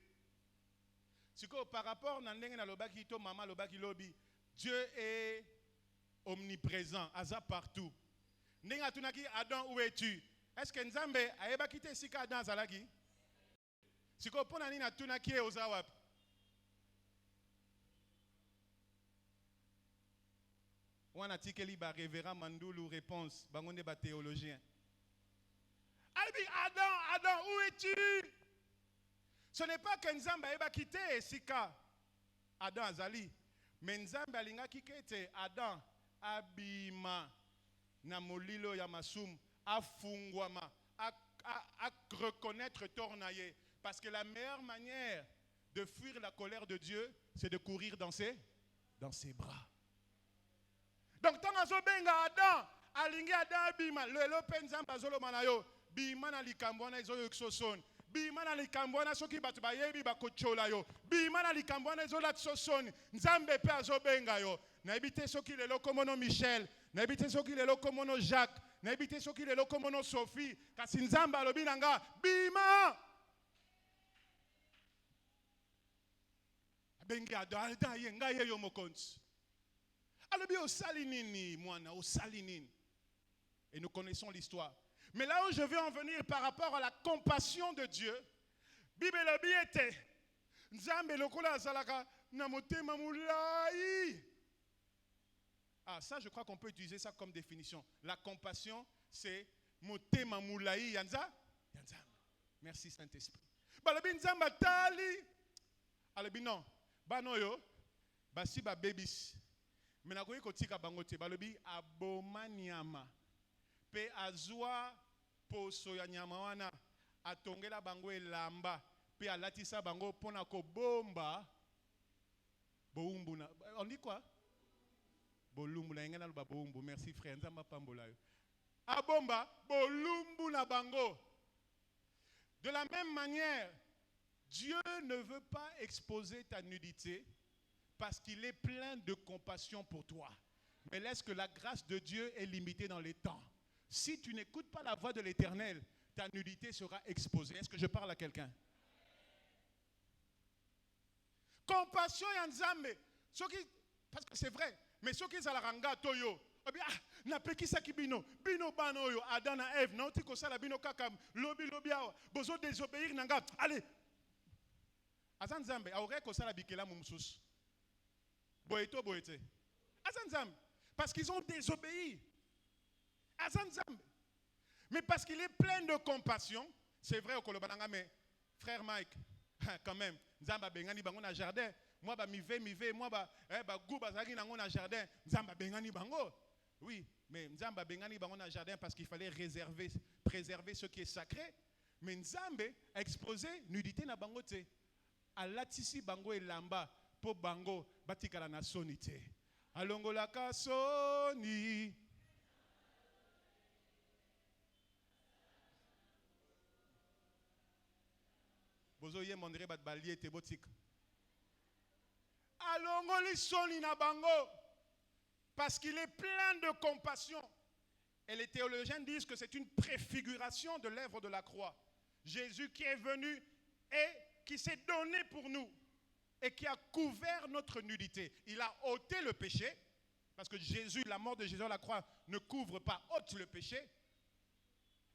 C'est que par rapport à Ndenge lobaki to mama lobaki lobi, Dieu est omniprésent, aza partout. Ndenge atunaki Adam, où es-tu? Est-ce que Nzambe ayeba kite sika Adam azalaki? Siko pona nini atunaki ozawapi? Wana tikeli ba révérend Mandoulou réponse, bangonde ba théologien. Albi Adam, où es-tu? Ce n'est pas que Nzambe ayeba kite sika Adam azali, mais Nzambe alinga kikete Adam abima na molilo ya masum afungwama à reconnaître tornaye. Parce que la meilleure manière de fuir la colère de Dieu, c'est de courir dans ses bras. Donc, tant que benga Adam, alingi Adam bima, lelo penzamba zolo manayo, bima na likambwana izo yoksoson, bima na likambwana soki batu bayebi bakochola yo, bima na likambwana izo latsoson, nzambe pe azo benga yo. Na ebite soki lelo komono Michel, na ebite soki lelo komono Jacques, na ebite soki lelo komono Sophie, kasi nzamba alobi nanga bima. Bengi Adam yenga ye yo mokonzi. Alobi au salinini, moana, au salinini. Et nous connaissons l'histoire. Mais là où je veux en venir par rapport à la compassion de Dieu, Bible était Nzambe lokola azalaka na motema mulai. Ah, ça, je crois qu'on peut utiliser ça comme définition. La compassion, c'est motema mulai yanza. Merci Saint-Esprit. Balobi nzamba tali. Alobi non. Banoyo, basi ba babies. Mais nakoyi kotika bango te. Balobi aboma nyama. Pe azwa poso ya nyama wana atongela bango elamba. Pe alatisa bango pona ko bomba. Boumbu na. On dit quoi? Bolumbu na ngena ba boumbu. Merci frère. Nzamba pambola yo. Abomba bolumbu na bango. De la même manière, Dieu ne veut pas exposer ta nudité parce qu'il est plein de compassion pour toi. Mais laisse que la grâce de Dieu est limitée dans les temps. Si tu n'écoutes pas la voix de l'Éternel, ta nudité sera exposée. Est-ce que je parle à quelqu'un? Compassion yanzambe. Parce que c'est vrai. Mais ceux qui sont à la ranga toyo. Na pekisa kibino bino bano yo Adana Eve na otiko sala bino kaka lobi awa bozo désobéir nanga allez azan nzambe aure ko sala bikela mumsus boeto boete azan nzambe parce qu'ils ont désobéi azan nzambe mais parce qu'il est plein de compassion. C'est vrai au kolobananga mais frère Mike quand même nzamba bengani bango na jardin moi ba mive moi ba gouba zaki nango na jardin nzamba bengani bango. Oui, mais Nzamba bengani bango na jardin parce qu'il fallait préserver ce qui est sacré. Mais Nzambe a exposé nudité na bango te. Alatisi bango elamba po bango batikala na sonité. Alongola ka soni. Bozo ye mondre bat balié te botik. Alongoli soni na bango. Parce qu'il est plein de compassion. Et les théologiens disent que c'est une préfiguration de l'œuvre de la croix. Jésus qui est venu et qui s'est donné pour nous et qui a couvert notre nudité. Il a ôté le péché, parce que Jésus, la mort de Jésus à la croix ne couvre pas, ôte le péché,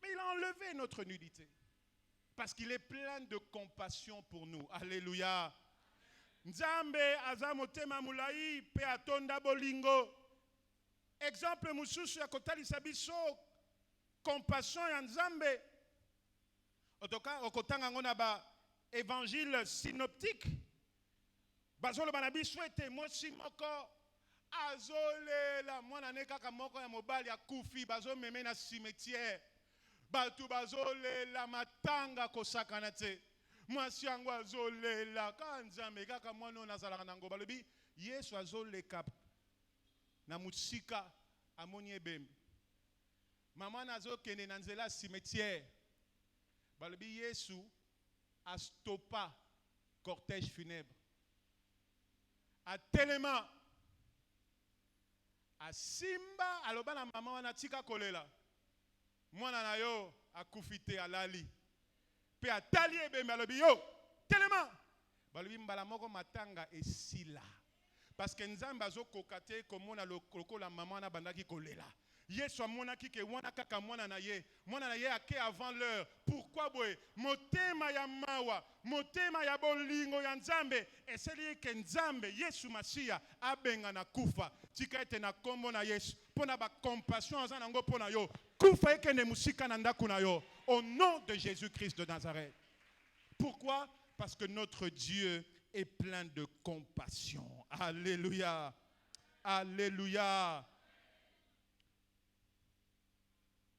mais il a enlevé notre nudité. Parce qu'il est plein de compassion pour nous. Alléluia. Nzambe azamotema mulai pe atonda bolingo. Exemple mususu ya kotalisa biso compassion ya Nzambe. Otoka okotanga ngona ba évangile synoptique. Bazolo banabiso ete mosi moko azolela mwana ne kaka moko ya mobali akufi bazo meme na cimetière. Batu bazolela matanga kosakana te. Mwasi yango azolela ka Nzambe kaka mwana nazalaka nango balobi Yesu azoleka na musika amoni ebembe. Maman nazo kende na nzela cimetière. Balobi Yesu a stoppa cortège funèbre. A tellement a simba aloba na maman wana tika kolela. Mwana na yo akufite alali. Pe atali ebembe alobi yo tellement balobi mbala moko matanga esila. Parce que Nzambe azo kokate komona lokola maman na bandaki kolela. Yesu amonaki ke wana kaka mwana na ye ake avant l'heure. Pourquoi boye motema ya mawa motema ya bolingo ya Nzambe eseli ke Nzambe Yesu Masia abenga na kufa tika ete na kombo na Yesu pona ba compassion aza nango pona yo kufa ekende musika na ndaku na yo au nom de Jésus-Christ de Nazareth. Pourquoi? Parce que notre Dieu est plein de compassion. Alléluia. Alléluia.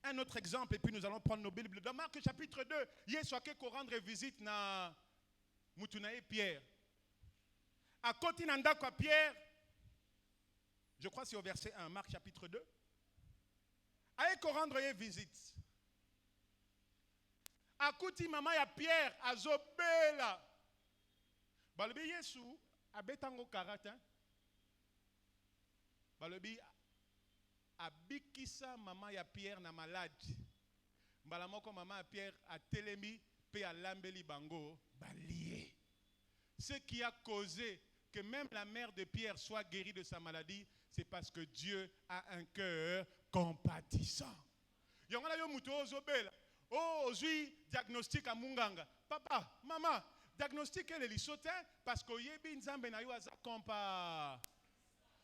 Un autre exemple, et puis nous allons prendre nos Bibles. Dans Marc chapitre 2, Yesu a ko rendre visite na Mutunae Pierre. À côté d'Andakwa Pierre, je crois que c'est au verset 1, Marc chapitre 2. A ko rendre visite. À côté maman ya Pierre, azobela. Balobi Yesu abetango karata. Balobi abikisa maman ya Pierre na malade. Mbala moko maman ya Pierre a telemi pe a lambeli bango balié. Ce qui a causé que même la mère de Pierre soit guérie de sa maladie, c'est parce que Dieu a un cœur compatissant. Yongala yo muto ozobela. Oh, ozui diagnostic à munganga. Papa, maman, diagnostic est le lisote parce que yebi nzambe na yo aza compa.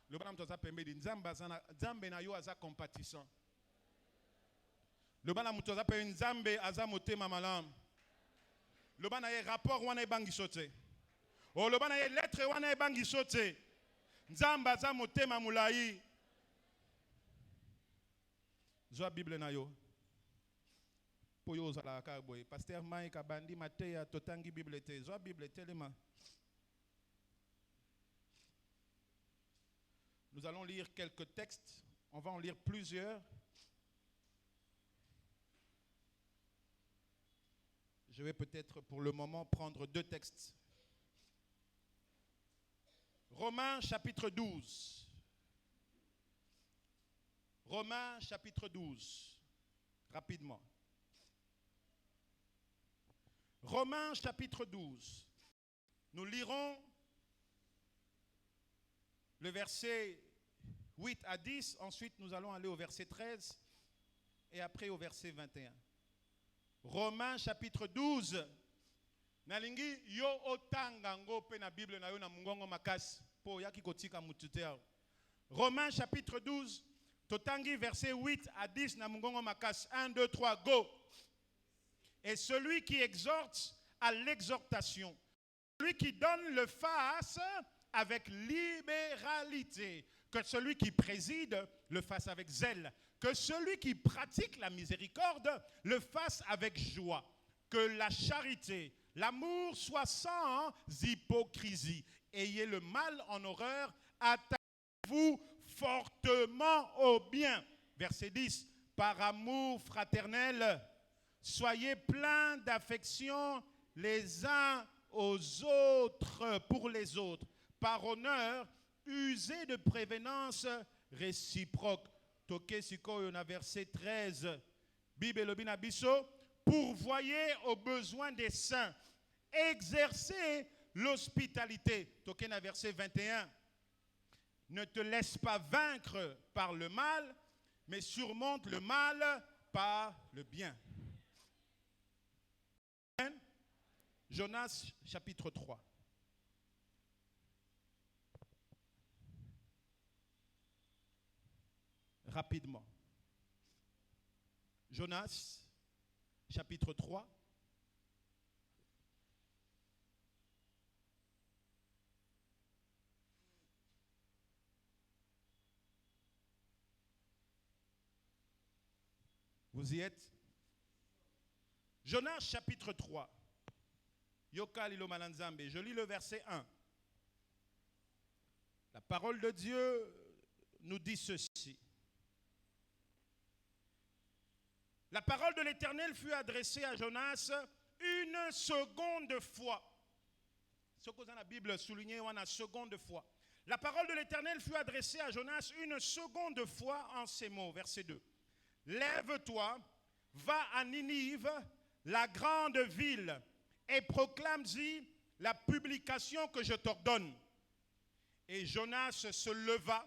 Le banam toza pembe di nzambe na yo aza compatissant. Le banam toza pembe nzambe aza motema malamu. Le banam ye rapport wana ebangi sote. Oh, le banam ye lettre wana ebangi sote. Nzambe aza motema mulai. Zwa Bible na yo. Poyo zala kaboy. Pasteur Mike abandi Mateya totangi Bible te. Zwa Bible telema. Nous allons lire quelques textes. On va en lire plusieurs. Je vais peut-être pour le moment prendre 2 textes. Romains chapitre 12. Romains chapitre 12. Rapidement. Romains chapitre 12. Nous lirons le verset 8 à 10. Ensuite, nous allons aller au verset 13. Et après au verset 21. Romains chapitre 12. Nalingi yo otanga ngo pe na Bible na yo na mungongo makasi po yaki kotika mututea. Romains chapitre 12 totangi verset 8 à 10 na mungongo makasi 1 2 3 go. Et celui qui exhorte à l'exhortation, celui qui donne le face avec libéralité, que celui qui préside le fasse avec zèle, que celui qui pratique la miséricorde le fasse avec joie, que la charité, l'amour soit sans hypocrisie. Ayez le mal en horreur, attachez-vous fortement au bien. Verset 10, par amour fraternel, soyez pleins d'affection les uns aux autres, pour les autres. Par honneur, usez de prévenance réciproque. Toke sikoyo na verset 13. Bible lobina biso. Pourvoyez aux besoins des saints. Exercez l'hospitalité. Toke na verset 21. Ne te laisse pas vaincre par le mal, mais surmonte le mal par le bien. Jonas chapitre 3. Rapidement. Jonas chapitre 3. Vous y êtes? Jonas chapitre 3. Yoka lilo malanzambe. Je lis le verset 1. La parole de Dieu nous dit ceci. La parole de l'Éternel fut adressée à Jonas une seconde fois. Ce que dans la Bible souligné une seconde fois. La parole de l'Éternel fut adressée à Jonas une seconde fois en ces mots. Verset 2. Lève-toi, va à Ninive, la grande ville, et proclame-y la publication que je t'ordonne. Et Jonas se leva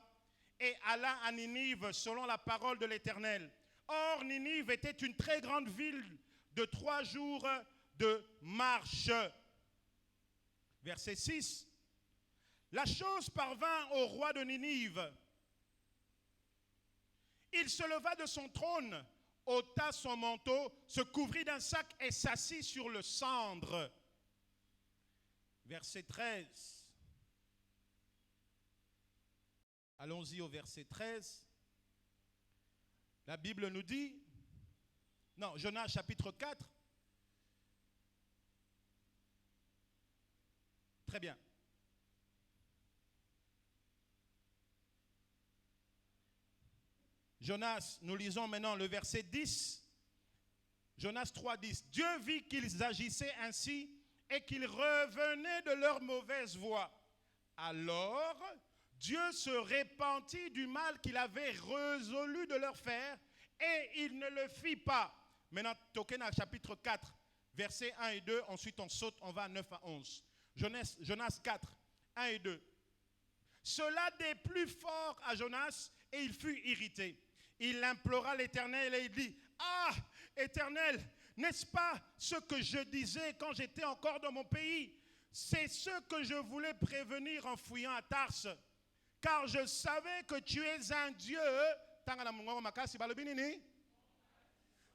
et alla à Ninive selon la parole de l'Éternel. Or, Ninive était une très grande ville de 3 jours de marche. Verset 6. La chose parvint au roi de Ninive. Il se leva de son trône, ôta son manteau, se couvrit d'un sac et s'assit sur le cendre. Verset 13. Allons-y au verset 13. La Bible nous dit, non, Jonas chapitre 4. Très bien. Jonas, nous lisons maintenant le verset 10. Jonas 3, 10. Dieu vit qu'ils agissaient ainsi et qu'ils revenaient de leur mauvaise voie. Alors, Dieu se repentit du mal qu'il avait résolu de leur faire et il ne le fit pas. Maintenant, Tokena chapitre 4, versets 1 et 2. Ensuite, on saute, on va à 9 à 11. Jonas 4, 1 et 2. Cela déplut fort à Jonas et il fut irrité. Il implora l'Éternel et il dit, « Ah, Éternel, n'est-ce pas ce que je disais quand j'étais encore dans mon pays? C'est ce que je voulais prévenir en fouillant à Tarse. Car je savais que tu es un Dieu. »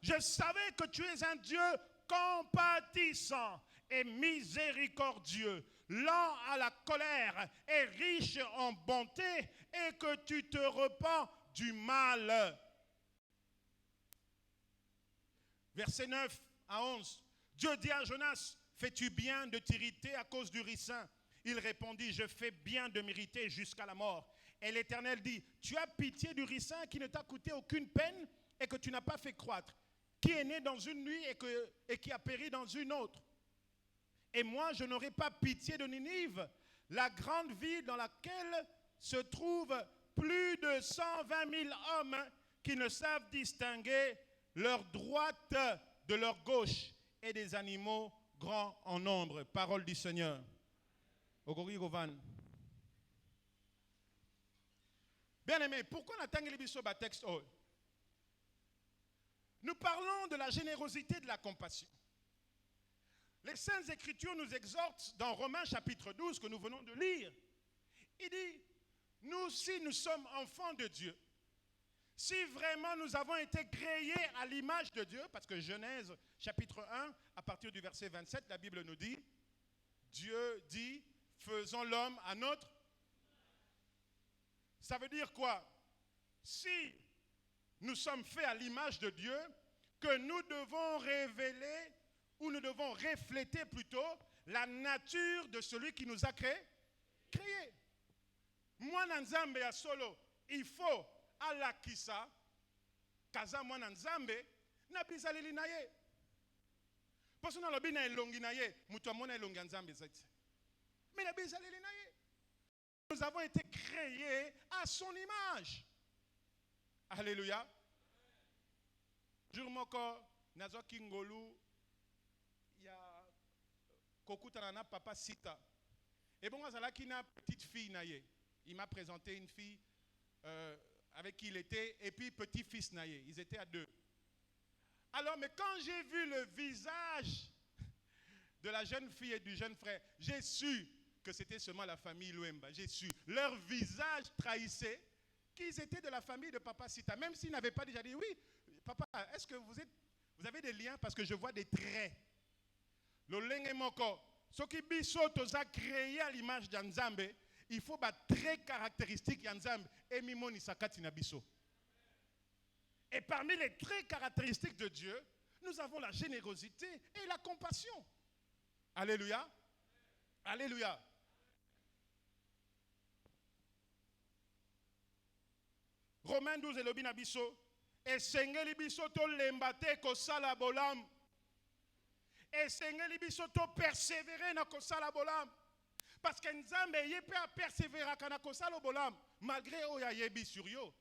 Je savais que tu es un Dieu compatissant et miséricordieux, lent à la colère et riche en bonté, et que tu te repens du mal. Verset 9 à 11. Dieu dit à Jonas, fais-tu bien de t'irriter à cause du ricin? Il répondit, je fais bien de m'irriter jusqu'à la mort. Et l'Éternel dit, tu as pitié du ricin qui ne t'a coûté aucune peine et que tu n'as pas fait croître, qui est né dans une nuit et qui a péri dans une autre. Et moi, je n'aurai pas pitié de Ninive, la grande ville dans laquelle se trouvent plus de 120 000 hommes qui ne savent distinguer leur droite de leur gauche et des animaux grands en nombre. Parole du Seigneur. Bien aimé, pourquoi on attend le texte? Nous parlons de la générosité et de la compassion. Les Saintes Écritures nous exhortent dans Romains chapitre 12 que nous venons de lire. Il dit, nous aussi nous sommes enfants de Dieu. Si vraiment nous avons été créés à l'image de Dieu, parce que Genèse chapitre 1, à partir du verset 27, la Bible nous dit, Dieu dit, faisons l'homme à notre. Ça veut dire quoi? Si nous sommes faits à l'image de Dieu, que nous devons révéler, ou nous devons refléter plutôt, la nature de celui qui nous a créés. Moi, Nzambe ya solo, il faut alakisa, kaza moi Nzambe, na bizaleli na ye. Parce que na lobi na elongi na ye, mutu amona elongi ya Nzambe zati. Mais na bizaleli na ye. Nous avons été créés à son image. Alléluia. Jour moko nazo kingolu ya kokutana na papa Sita. Et bon azalaki na petite fille na ye. Il m'a présenté une fille avec qui il était et puis petit-fils na ye. Ils étaient à deux. Alors mais quand j'ai vu le visage de la jeune fille et du jeune frère, j'ai su que c'était seulement la famille Luemba. J'ai su. Leur visage trahissait qu'ils étaient de la famille de Papa Sita. Même s'ils n'avaient pas déjà dit, oui, papa, est-ce que vous avez des liens? Parce que je vois des traits. Le lengemoko, ce qui bisotos a créé à l'image d'Anzambe, il faut des traits caractéristiques d'Anzambe. Et mimoni sakati na biso. Et parmi les traits caractéristiques de Dieu, nous avons la générosité et la compassion. Alléluia. Alléluia. Romains 12 et lobina biso. Et sengeli biso to lembate ko sala bolam. Et sengeli biso to persévérer na ko sala bolam. Parce que Nzambe yé a persévérer kana ko sala bolam malgré oya yebi sur yo.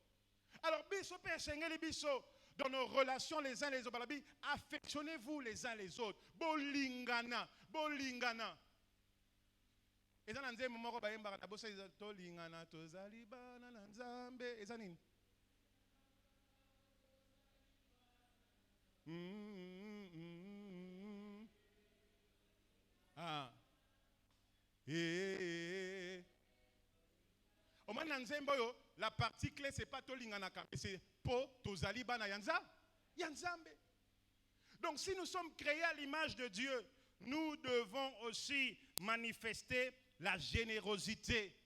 Alors biso pe sengeli biso dans nos relations les uns les autres. Affectionnez-vous les uns les autres. Bolingana, bolingana. Et ça nanze moko bayemba na bosa to lingana to zalibana na Nzambe. Et ça nini? Ah. Au moins dans la partie clé c'est pas tolinganaka, mais c'est po tozali bana yanzambe. Donc si nous sommes créés à l'image de Dieu, nous devons aussi manifester la générosité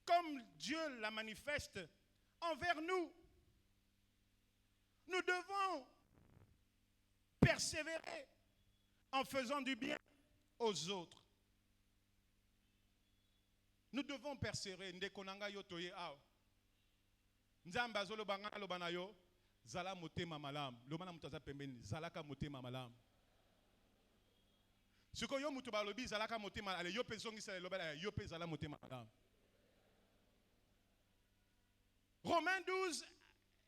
comme Dieu la manifeste envers nous. Nous devons persévérer en faisant du bien aux autres. Nous devons persévérer. Ndekonanga yotoye aw. Nzamba zolo bangana lobana yo zala motema malam. Lobana mutaza pembeni zalaka motema malam. Siko yo mutu balobi zalaka motema ale yo pezongi sala lobana yo pe zala motema malam. Romains 12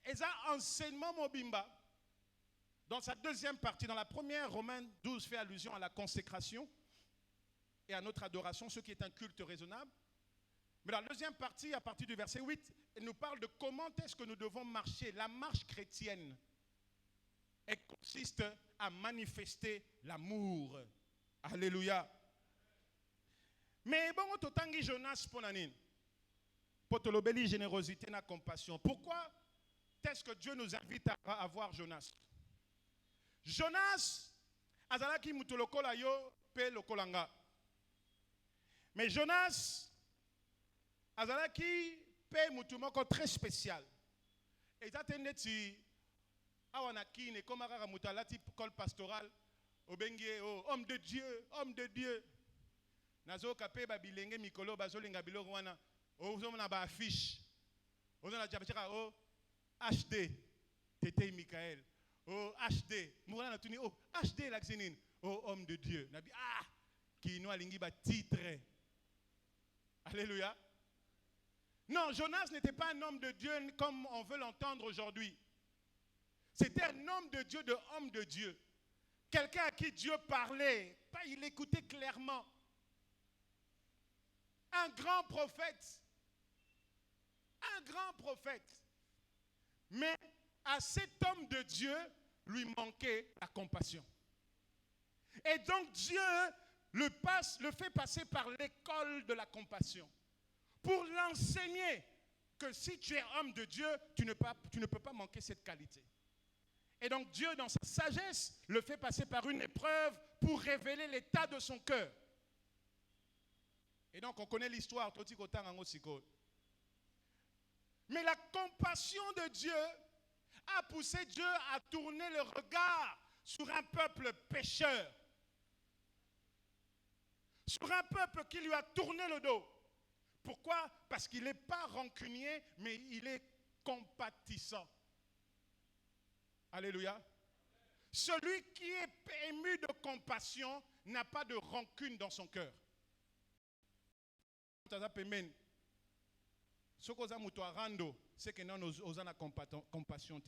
est un enseignement mobimba. Dans sa deuxième partie, dans la première, Romains 12 fait allusion à la consécration et à notre adoration, ce qui est un culte raisonnable. Mais la deuxième partie, à partir du verset 8, elle nous parle de comment est-ce que nous devons marcher. La marche chrétienne, elle consiste à manifester l'amour. Alléluia. Mais bon, totangi Jonas ponanine. Pour te l'obéir, générosité et compassion. Pourquoi est-ce que Dieu nous invite à avoir Jonas? Jonas, azalaki mutolokola yo pe lokolanga. Mais Jonas, azalaki pe mutumoko très spécial. Et ça teneti awanaki ne comme rara mutalati col pastoral obengie oh homme de Dieu, homme de Dieu. Nazo kapé babilenge mikolo bazolinga biloko wana ozomona ba affiche. Ozona jabachaka oh HD Tété Michael. Oh HD. Mourana tuni oh HD laxinine. Oh homme de Dieu. Nabi ah qui nous alingi ba titre. Alléluia. Non, Jonas n'était pas un homme de Dieu comme on veut l'entendre aujourd'hui. C'était un homme de Dieu, de homme de Dieu. Quelqu'un à qui Dieu parlait. Il écoutait clairement. Un grand prophète. Un grand prophète. Mais à cet homme de Dieu, lui manquait la compassion. Et donc Dieu le fait passer par l'école de la compassion. Pour l'enseigner que si tu es homme de Dieu, tu ne peux pas manquer cette qualité. Et donc Dieu, dans sa sagesse, le fait passer par une épreuve pour révéler l'état de son cœur. Et donc on connaît l'histoire. Mais la compassion de Dieu a poussé Dieu à tourner le regard sur un peuple pécheur. Sur un peuple qui lui a tourné le dos. Pourquoi? Parce qu'il n'est pas rancunier, mais il est compatissant. Alléluia. Celui qui est ému de compassion n'a pas de rancune dans son cœur. Ce qu'on a muto rando, c'est que nous osons la compassion.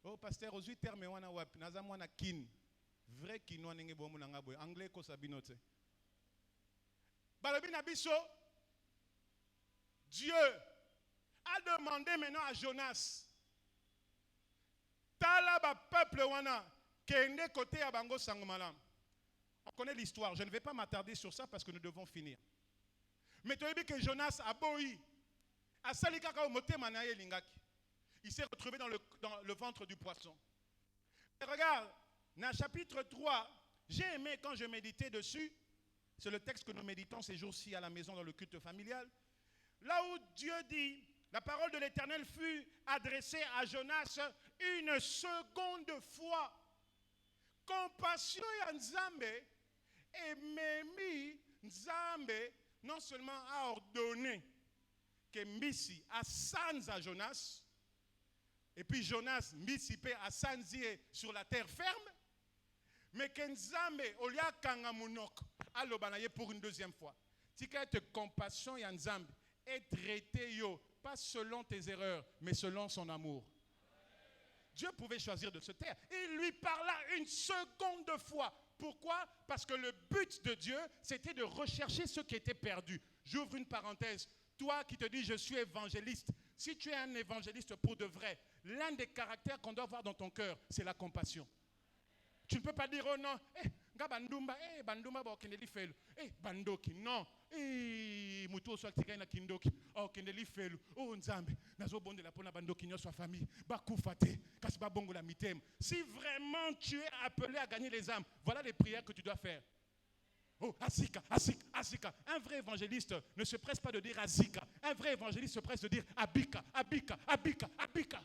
Oh pasteur, aux 8 termes wana wap, naza mwana kin. Vrai kin wana nge bomu nanga boy. Anglais ko sabinote. Balobi na biso, Dieu a demandé maintenant à Jonas. Tala ba peuple wana kende côté ya bango sangomalam. On connaît l'histoire, je ne vais pas m'attarder sur ça parce que nous devons finir. Mais tu as vu que Jonas a boui. A salikaka o motema na ye lingaki. Il s'est retrouvé dans le ventre du poisson. Et regarde, dans le chapitre 3, j'ai aimé quand je méditais dessus. C'est le texte que nous méditons ces jours-ci à la maison dans le culte familial. Là où Dieu dit, la parole de l'Éternel fut adressée à Jonas une seconde fois. Compassion ya Nzambe et Memi Nzambe non seulement a ordonné que Mbisi a sans à Jonas, et puis Jonas Mbisi pe a sanzie sur la terre ferme, mais que Nzambe olia kanga munok alobanaye pour une deuxième fois. Tika te compassion ya Nzambe est traité yo pas selon tes erreurs, mais selon son amour. Dieu pouvait choisir de se taire. Il lui parla une seconde fois. Pourquoi? Parce que le but de Dieu, c'était de rechercher ceux qui étaient perdus. J'ouvre une parenthèse. Toi qui te dis, je suis évangéliste, si tu es un évangéliste pour de vrai, l'un des caractères qu'on doit avoir dans ton cœur, c'est la compassion. Tu ne peux pas dire, oh non, bandumba, bandumba, kendeli felu, bandoki, non, mutu oswa tika na kindoki, kendeli felu, nzambe, nazo bonde la pona bandoki nyo swa famille, bakufate, kasi ba bongo la mitem. Si vraiment tu es appelé à gagner les âmes, voilà les prières que tu dois faire. Oh, Azika, Azika, Azika. Un vrai évangéliste ne se presse pas de dire Azika. Un vrai évangéliste se presse de dire Abika, Abika, Abika, Abika.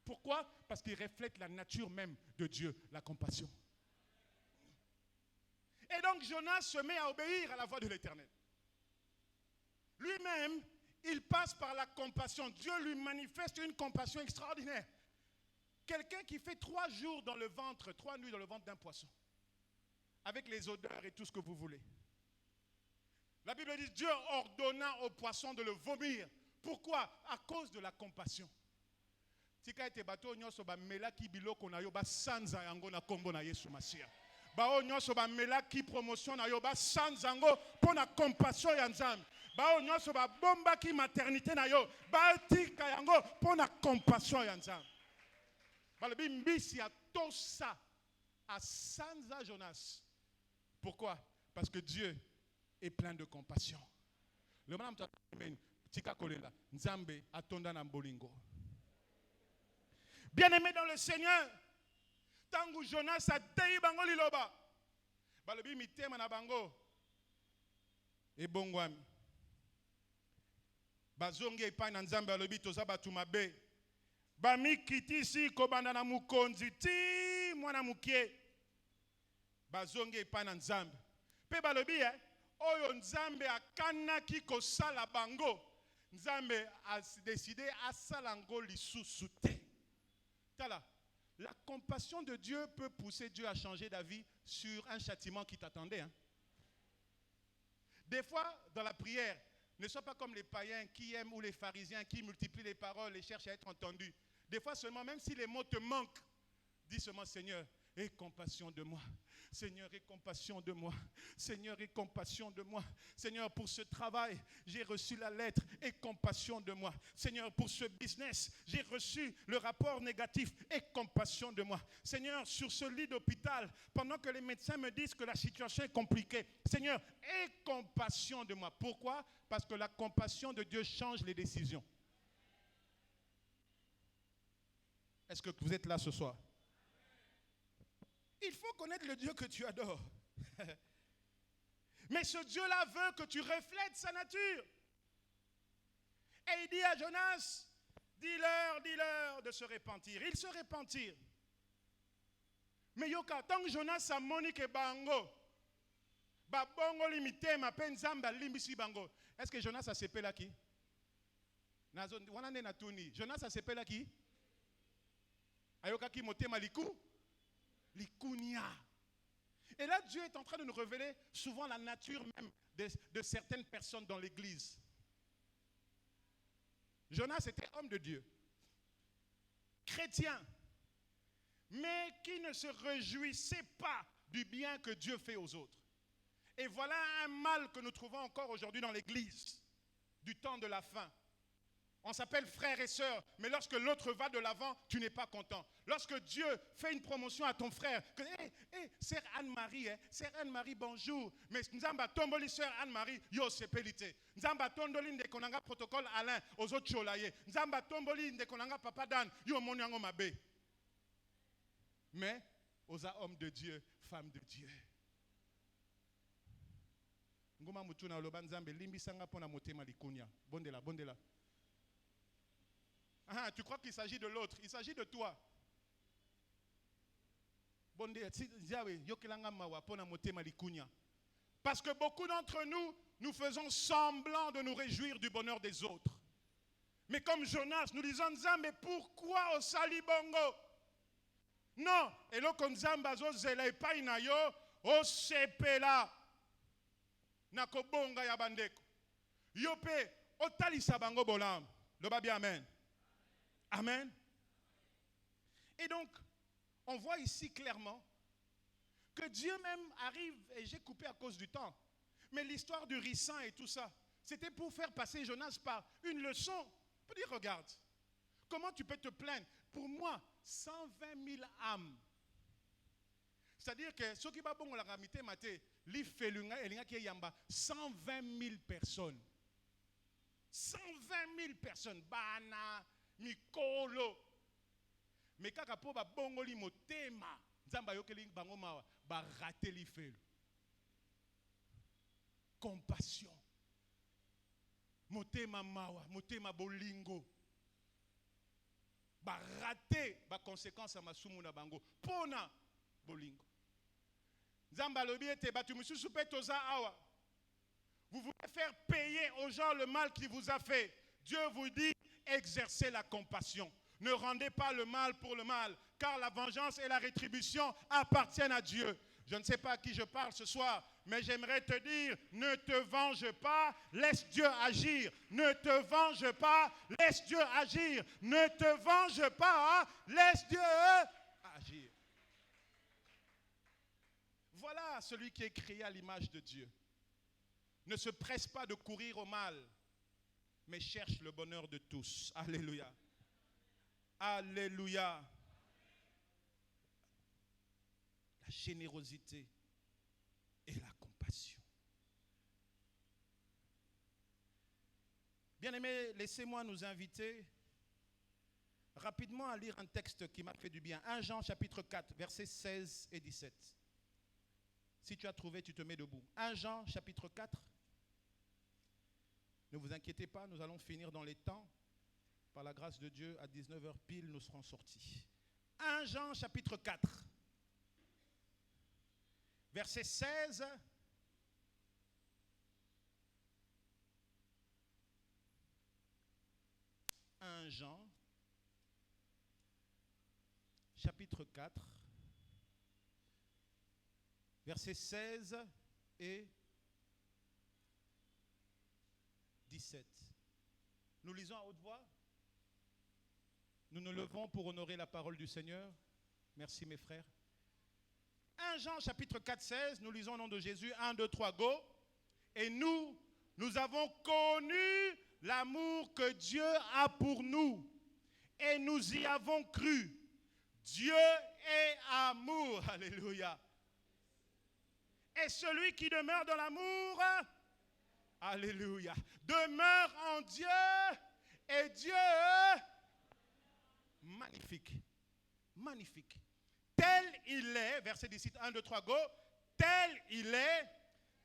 Pourquoi? Parce qu'il reflète la nature même de Dieu, la compassion. Et donc Jonas se met à obéir à la voix de l'Éternel. Lui-même, il passe par la compassion. Dieu lui manifeste une compassion extraordinaire. Quelqu'un qui fait 3 jours dans le ventre, 3 nuits dans le ventre d'un poisson, avec les odeurs et tout ce que vous voulez. La Bible dit, Dieu ordonna au poisson de le vomir. Pourquoi? À cause de la compassion. Tika ete bato nyoso ba melaki biloko na yo ba sanza yango na kombo na Yesu Masia. bao nyonso bamelaki promotion na yo basanzango mpo na compassion ya Nzambe. Bao nyonso babombaki maternité na yo batika yango mpo na compassion ya Nzambe. Balobi mbisi ya tosa asanza Jonas. Pourquoi? Parce que Dieu est plein de compassion. Le madame tika kolela Nzambe atonda na bolingo. Bien-aimé dans le Seigneur, tangu Jonas a teyi bango liloba. Balobi mitema na bango ebongwami. Bazongi epai na Nzambe balobi toza batu mabe. Bamikitisi kobanda na mukonzi ti mwana mukie. Bazongi epai na Nzambe. Pe balobi oyo Nzambe akanaki kosala bango. Nzambe a décidé asala ngo lisusu te. Tala, la compassion de Dieu peut pousser Dieu à changer d'avis sur un châtiment qui t'attendait. Hein? Des fois, dans la prière, ne sois pas comme les païens qui aiment ou les pharisiens qui multiplient les paroles et cherchent à être entendus. Des fois seulement, même si les mots te manquent, dis seulement Seigneur, aie compassion de moi. Seigneur, aie compassion de moi. Seigneur, aie compassion de moi. Seigneur, pour ce travail, j'ai reçu la lettre. Aie compassion de moi. Seigneur, pour ce business, j'ai reçu le rapport négatif. Aie compassion de moi. Seigneur, sur ce lit d'hôpital, pendant que les médecins me disent que la situation est compliquée, Seigneur, aie compassion de moi. Pourquoi? Parce que la compassion de Dieu change les décisions. Est-ce que vous êtes là ce soir? Il faut connaître le Dieu que tu adores. Mais ce Dieu-là veut que tu reflètes sa nature. Et il dit à Jonas, dis-leur de se repentir. Ils se repentirent. Mais yoka, tant que Jonas a monique bango, babongo limité ma peine zamba limbisi bango. Est-ce que Jonas a sepé là qui? Jonas a sepé là qui? Ayoka ki motema liku? Likunia. Et là, Dieu est en train de nous révéler souvent la nature même de certaines personnes dans l'église. Jonas était homme de Dieu, chrétien, mais qui ne se réjouissait pas du bien que Dieu fait aux autres. Et voilà un mal que nous trouvons encore aujourd'hui dans l'église, du temps de la fin. On s'appelle frères et sœurs, mais lorsque l'autre va de l'avant, tu n'es pas content. Lorsque Dieu fait une promotion à ton frère, que sœur Anne-Marie, sœur Anne-Marie, bonjour. Mais Nzamba tomboli sœur Anne-Marie, yo sepelité. Nzamba tondoli ndekonanga protocole Alain, aux autres cholaye. Nzamba tomboli ndekonanga papa Dan, yo monyango mabe. Mais aux hommes de Dieu, femmes de Dieu. Ngoma mutuna loba Nzambe limbisanga pona motema likunya. Bondela, bondela. Ah, tu crois qu'il s'agit de l'autre? Il s'agit de toi. Parce que beaucoup d'entre nous, nous faisons semblant de nous réjouir du bonheur des autres. Mais comme Jonas, nous disons, mais pourquoi au salibongo? Non. Et là, comme Zambazo zela epai na yo, o sepela. Nako bonga ya bandeko. Yope, o talisa bango bolam. Loba bien amen. Amen. Et donc, on voit ici clairement que Dieu même arrive, et j'ai coupé à cause du temps, mais l'histoire du ricin et tout ça, c'était pour faire passer Jonas par une leçon. Pour dire, regarde, comment tu peux te plaindre? Pour moi, 120 000 âmes. C'est-à-dire que ceux qui ont la ramité, 120 000 personnes. 120 000 personnes. Bana. Mikolo. Mais kaka po ba bongoli motema nzamba yokeli bango mawa ba rater li felu. Compassion. Motema mawa, motema bolingo. Ba rater ba conséquence à masumu na bango pona bolingo. Nzamba lobi ete batu mususu pe toza awa. Vous voulez faire payer aux gens le mal qu'il vous a fait. Dieu vous dit exercez la compassion. Ne rendez pas le mal pour le mal, car la vengeance et la rétribution appartiennent à Dieu. Je ne sais pas à qui je parle ce soir, mais j'aimerais te dire, ne te venge pas, laisse Dieu agir. Ne te venge pas, laisse Dieu agir. Ne te venge pas, laisse Dieu agir. voilà celui qui est créé à l'image de Dieu. Ne se presse pas de courir au mal, mais cherche le bonheur de tous. Alléluia. Alléluia. La générosité et la compassion. Bien-aimés, laissez-moi nous inviter rapidement à lire un texte qui m'a fait du bien. 1 Jean chapitre 4, versets 16 et 17. Si tu as trouvé, tu te mets debout. 1 Jean chapitre 4. Ne vous inquiétez pas, nous allons finir dans les temps. Par la grâce de Dieu, à 19h pile, nous serons sortis. 1 Jean chapitre 4, verset 16 1 Jean chapitre 4, verset 16 et 17. Nous lisons à haute voix. Nous nous levons pour honorer la parole du Seigneur. Merci mes frères. 1 Jean chapitre 4, 16, nous lisons au nom de Jésus. 1, 2, 3, go. Et nous avons connu l'amour que Dieu a pour nous. Et nous y avons cru. Dieu est amour. Alléluia. Et celui qui demeure dans l'amour, alléluia, demeure en Dieu. Et Dieu, magnifique, magnifique. Tel il est, verset 17, 1, 2, 3, go. Tel il est,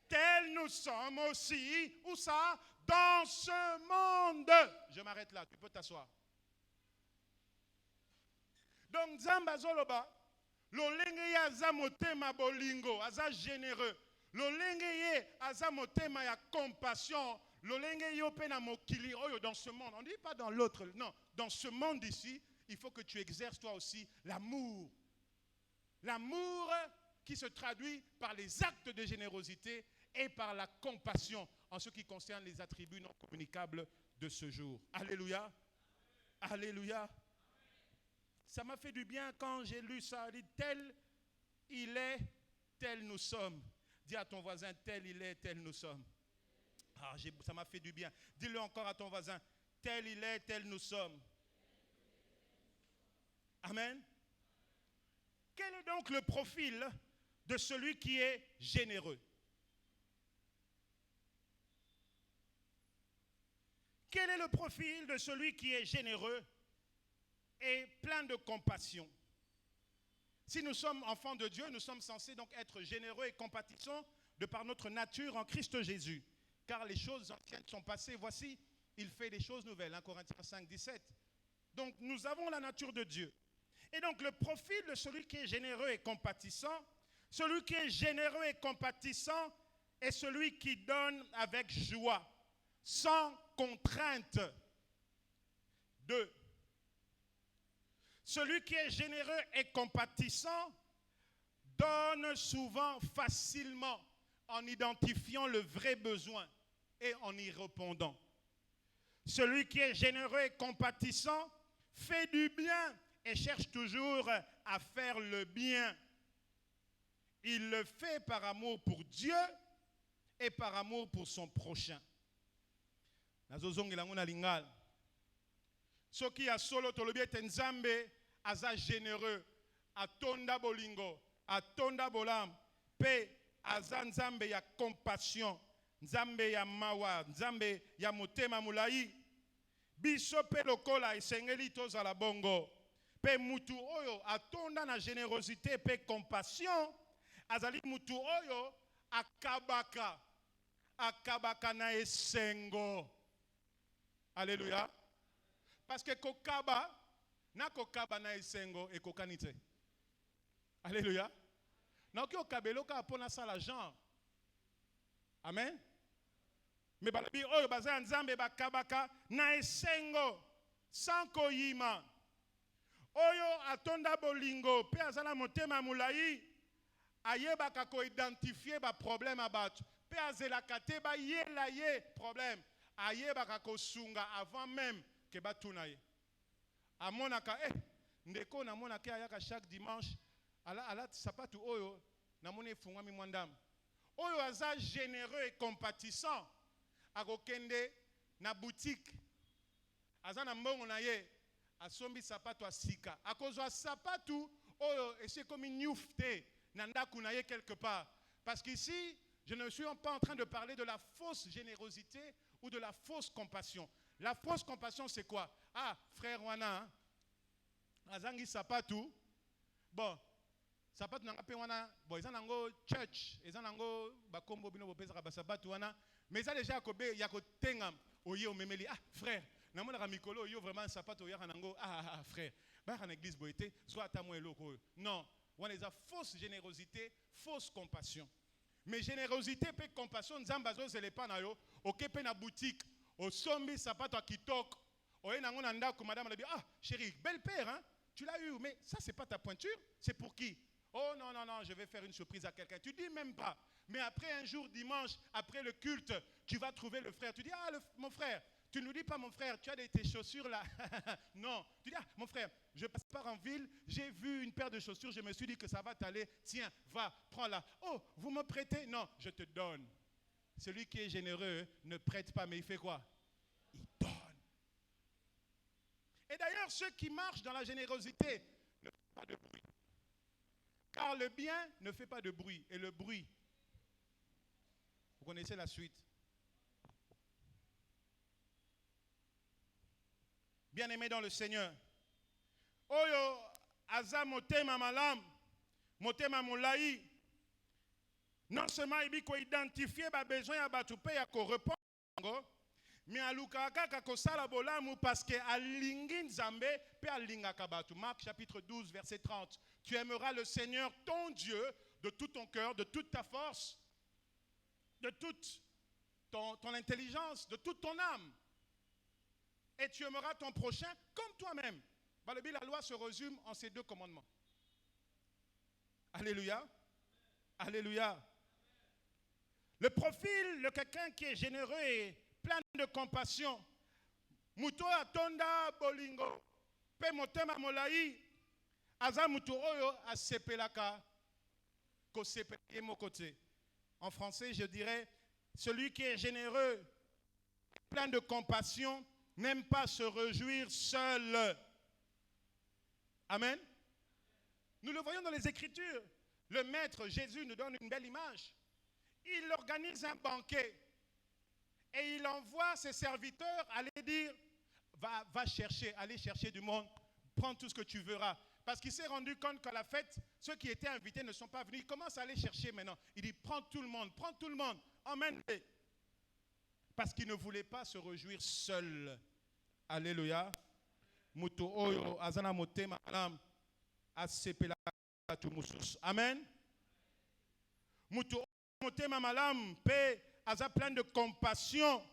tel nous sommes aussi. Où ça? Dans ce monde. Je m'arrête là, tu peux t'asseoir. Donc, Nzamba Zoloba, lolenge ye aza motema bolingo, aza généreux. Lolenge ye aza motema ya compassion. Lolenge ye opena mokili oyo dans ce monde. On ne dit pas dans l'autre, non. Dans ce monde ici, il faut que tu exerces toi aussi l'amour. L'amour qui se traduit par les actes de générosité et par la compassion en ce qui concerne les attributs non communicables de ce jour. Alléluia. Alléluia. Ça m'a fait du bien quand j'ai lu ça. Il dit, tel il est, tel nous sommes. Dis à ton voisin, tel il est, tel nous sommes. Ah, ça m'a fait du bien. Dis-le encore à ton voisin, tel il est, tel nous sommes. Amen. Quel est donc le profil de celui qui est généreux? Quel est le profil de celui qui est généreux et plein de compassion? Si nous sommes enfants de Dieu, nous sommes censés donc être généreux et compatissants de par notre nature en Christ Jésus. Car les choses anciennes sont passées, voici, il fait des choses nouvelles. 1 Corinthiens 5, 17. Donc nous avons la nature de Dieu. Et donc le profil de celui qui est généreux et compatissant, celui qui est généreux et compatissant est celui qui donne avec joie, sans contrainte. 2. Celui qui est généreux et compatissant donne souvent facilement en identifiant le vrai besoin et en y répondant. Celui qui est généreux et compatissant fait du bien et cherche toujours à faire le bien. Il le fait par amour pour Dieu et par amour pour son prochain. Soki ya solo tolobi ete Nzambe aza généreux, atonda bolingo, atonda bolam, pe aza Nzambe ya compassion, Nzambe ya mawa, Nzambe ya motema mulai. Biso pe lokola esengeli tozala bongo. Pe mutu oyo atonda na générosité pe compassion, azali mutu oyo akabaka na esengo. Alléluia. Parce que kokaba na esengo e kokanite. Alléluia. Na ki okabelo ka pona sala genre. Amen. Mais balabi oyo baza Nzambe bakabaka na esengo sans koyima. Oyo atonda bolingo pe azala motema mulai ayebaka ko identifier ba problème abatu pe azelaka te ba yela ye problème ayebaka ko sunga avant même que batuna ye amonaka ndeko na monaka ayaka chaque dimanche ala sapatu oyo namoni efungwami mwa ndambo. Oyo aza généreux et compatissant, akokende na boutique, aza na mbongo na ye, asombi sapato asika. Akozwa sapato, oyo esi komi nyoufte, na ndaku na ye quelque part. Parce qu'ici, je ne suis pas en train de parler de la fausse générosité ou de la fausse compassion. La fausse compassion, c'est quoi? Ah, frère Wana, azangi sapatu. Bon, sapatu nanga pe wana, bon, ils ont church, ils ont bakombo bino bopesa ka sapatu wana, mais ça déjà kobe ya ko tengam oye o memeli. Ah, frère, namona ka mikolo yo vraiment sapatu ya kanango. Ah, frère, ba kana église boité, soit ta mo eloko. Non, wana eza fausse générosité, fausse compassion. Mais générosité et compassion, nzambazo zelepa na yo, okepe na boutique, au sombi sapato a kitok, oye nango nanda ko madame a dit, ah chérie, belle paire, hein? Tu l'as eu, mais ça c'est pas ta pointure, c'est pour qui? Oh non, non, non, je vais faire une surprise à quelqu'un. Tu dis même pas. Mais après un jour dimanche, après le culte, tu vas trouver le frère. Tu dis, ah mon frère, tu ne nous dis pas mon frère, tu as tes chaussures là. Non, tu dis, ah mon frère, je passe par en ville, j'ai vu une paire de chaussures, je me suis dit que ça va t'aller. Tiens, va, prends-la. Oh, vous me prêtez? Non, je te donne. Celui qui est généreux ne prête pas, mais il fait quoi? Il donne. Et d'ailleurs, ceux qui marchent dans la générosité ne font pas de bruit. Car le bien ne fait pas de bruit. Et le bruit, vous connaissez la suite. Bien-aimé dans le Seigneur. Oyo aza motema malam, motema molai. Non seulement il faut identifier les besoins ya batu pe ya ko répondre, mais aluka kaka ko sala bolamu parce que alingi nzambe pe alingaka batu. Marc chapitre 12 verset 30. Tu aimeras le Seigneur ton Dieu de tout ton cœur, de toute ta force, de toute ton intelligence, de toute ton âme. Et tu aimeras ton prochain comme toi-même. La loi se résume en ces deux commandements. Alléluia. Alléluia. Le profil de quelqu'un qui est généreux et plein de compassion. Muto atonda bolingo. Pe motema molai. Aza muto oyo asepelaka. Ko sepelye mo côté. En français, je dirais, celui qui est généreux, plein de compassion, n'aime pas se réjouir seul. Amen. Nous le voyons dans les Écritures. Le Maître Jésus nous donne une belle image. Il organise un banquet et il envoie ses serviteurs aller dire, va chercher, aller chercher du monde, prends tout ce que tu verras. Parce qu'il s'est rendu compte qu'à la fête, ceux qui étaient invités ne sont pas venus. Il commence à aller chercher maintenant. Il dit, prends tout le monde, emmène-les. Parce qu'il ne voulait pas se réjouir seul. Alléluia. Muto oyo azana motema alam asepela tu musus. Amen. Muto oyo motema malam pe aza plein de compassion.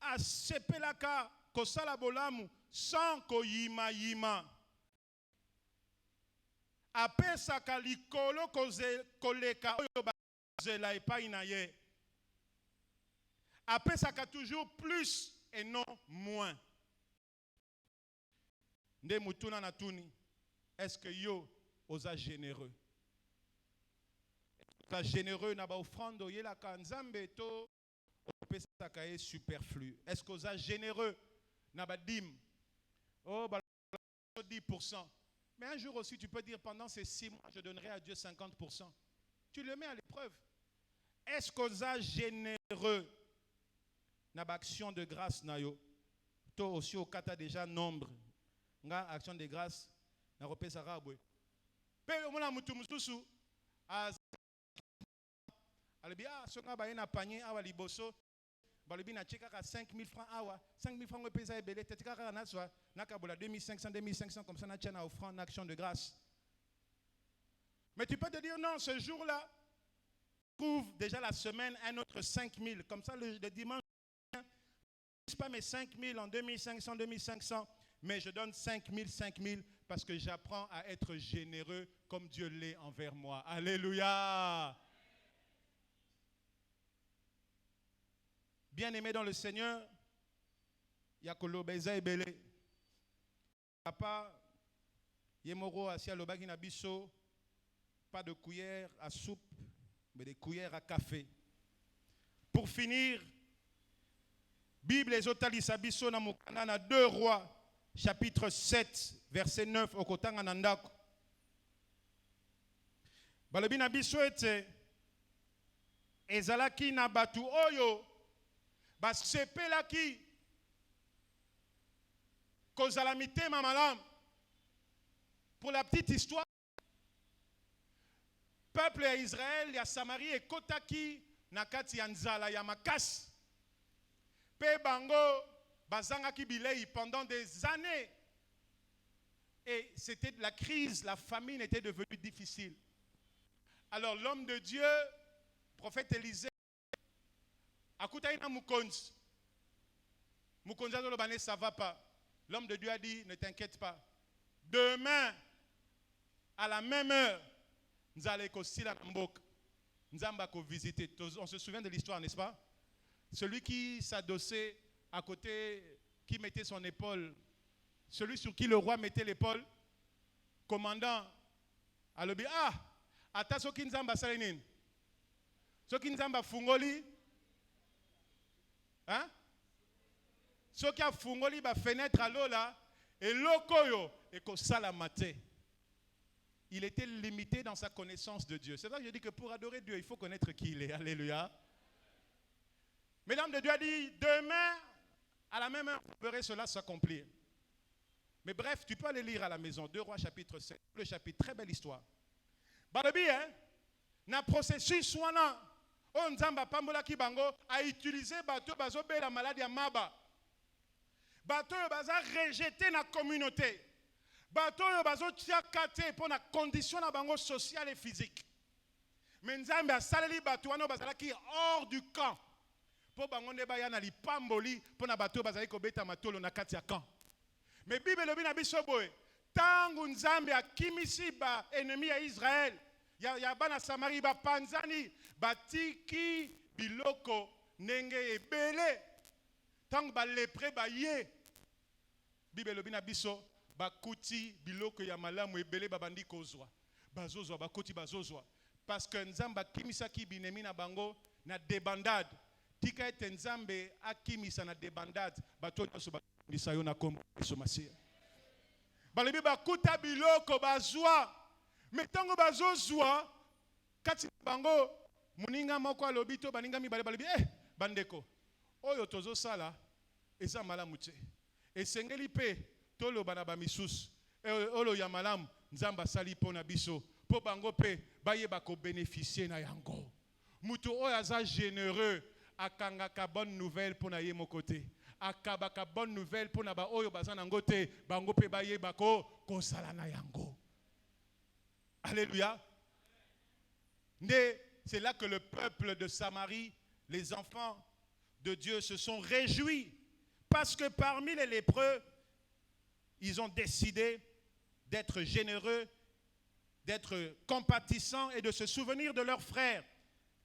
Asepelaka kosala bolamu sans koyima yima. Apesaka likolo koleka oyo bazela epai na ye. Apesaka toujours plus et non moins. Nde mutuna na tuni. Est-ce que yo oza généreux? Oza généreux na ba offrande yela ka nzambe to opesaka ye superflu. Est-ce que oza généreux na ba dîme? Oh ba 10%. Mais un jour aussi tu peux dire pendant ces 6 mois je donnerai à Dieu 50%. Tu le mets à l'épreuve. Est-ce que oza généreux? Na ba action de grâce na yo. To aussi au kata déjà nombre. Nga action de grâce na repesa rabwe. Pe mona mutu mususu az alibia songa ba ina panier awa liboso balobi na cheka ka 5000 francs awa 5000 francs repesa ebele tetika ka na swa na kabola 2500 comme ça na tient na offrande action de grâce. Mais tu peux te dire non, ce jour-là trouve déjà la semaine un autre 5000 comme ça le dimanche pas mes 5000 en 2500, mais je donne 5000 parce que j'apprends à être généreux comme Dieu l'est envers moi. Alléluia. Bien-aimé dans le Seigneur, Yakolo Beza et Belé. Papa, Yemoro asi alobaki na biso, pas de cuillère à soupe, mais des cuillères à café. Pour finir, Bible ezotalisa biso na mokanda na 2 Rois, chapitre 7, verset 9, okotanga na ndako. Balobi na biso ete ezalaki na batu oyo basepelaki kozala mitema malamu. Pour la petite histoire, peuple ya Israël ya Samarie ekotaki na kati ya nzala ya makasi. Pe bango bazangaki bilei pendant des années. Et c'était la crise, la famine était devenue difficile. Alors l'homme de Dieu, prophète Élisée, akutayi na mukonzi. Mukonzi azolobane ça va pas. L'homme de Dieu a dit ne t'inquiète pas. Demain à la même heure, nous allons kosila na mboka. Nzamba ko visiter. On se souvient de l'histoire, n'est-ce pas? Celui qui s'adossait à côté, qui mettait son épaule, celui sur qui le roi mettait l'épaule, commandant, alobi, ata soki nzamba salenine, soki nzamba fungoli, hein? Soki a fungoli ba fenêtre à l'eau là, et lokoyo, et ko salamate. Il était limité dans sa connaissance de Dieu. C'est vrai que je dis que pour adorer Dieu, il faut connaître qui il est. Alléluia. Mais l'homme de Dieu a dit, demain, à la même heure, vous verrez cela s'accomplir. Mais bref, tu peux aller lire à la maison, 2 Rois chapitre 7, le chapitre, très belle histoire. Balobi, na processus wana, on nzamba pambola ki bango, a utilisé bateau bazo be la maladie à maba. Bateau baza rejeté na communauté. Bateau bazo tia kate pour na condition na bango sociale et physique. Mais nzambe a saleli bateau wana bazala ki hors du camp. Pour bango ne ba ya na lipamboli pour na bateau bazali ko beta matolo na kati ya camp. Mais Bible lobi na biso boye, tangu nzambe akimisi ba ennemi ya Israël, ya bana Samarie ba panzani, batiki biloko nenge ebele. Tangu ba lepre ba ye. Bible lobi na biso bakuti biloko ya malamu ebele babandi kozwa. Bazozwa bakuti bazozwa. Parce que nzambe akimisa ki binemi na bango na débandade. Tika ete nzambe akimisa na débandade, bato nyonso bakimisa yo na kombo Yesu Masiya. Balebi bakuta biloko bazwa. Metango bazozwa kati bango muninga moko alobi to baninga mibale balebi bandeko. Oyo tozo sala eza malamu te. Esengeli pe toloba na ba misusu. Olo ya malamu nzamba sali po na biso. Po bango pe bayeba ko bénéficier na yango. Mutu oyo aza généreux akangaka bonne nouvelle pour na ye mon côté. Akabaka bonne nouvelle pour na ba oyo bazana ngote bango pe baye bako kosala na yango. Alléluia. C'est là que le peuple de Samarie, les enfants de Dieu se sont réjouis parce que parmi les lépreux, ils ont décidé d'être généreux, d'être compatissants et de se souvenir de leurs frères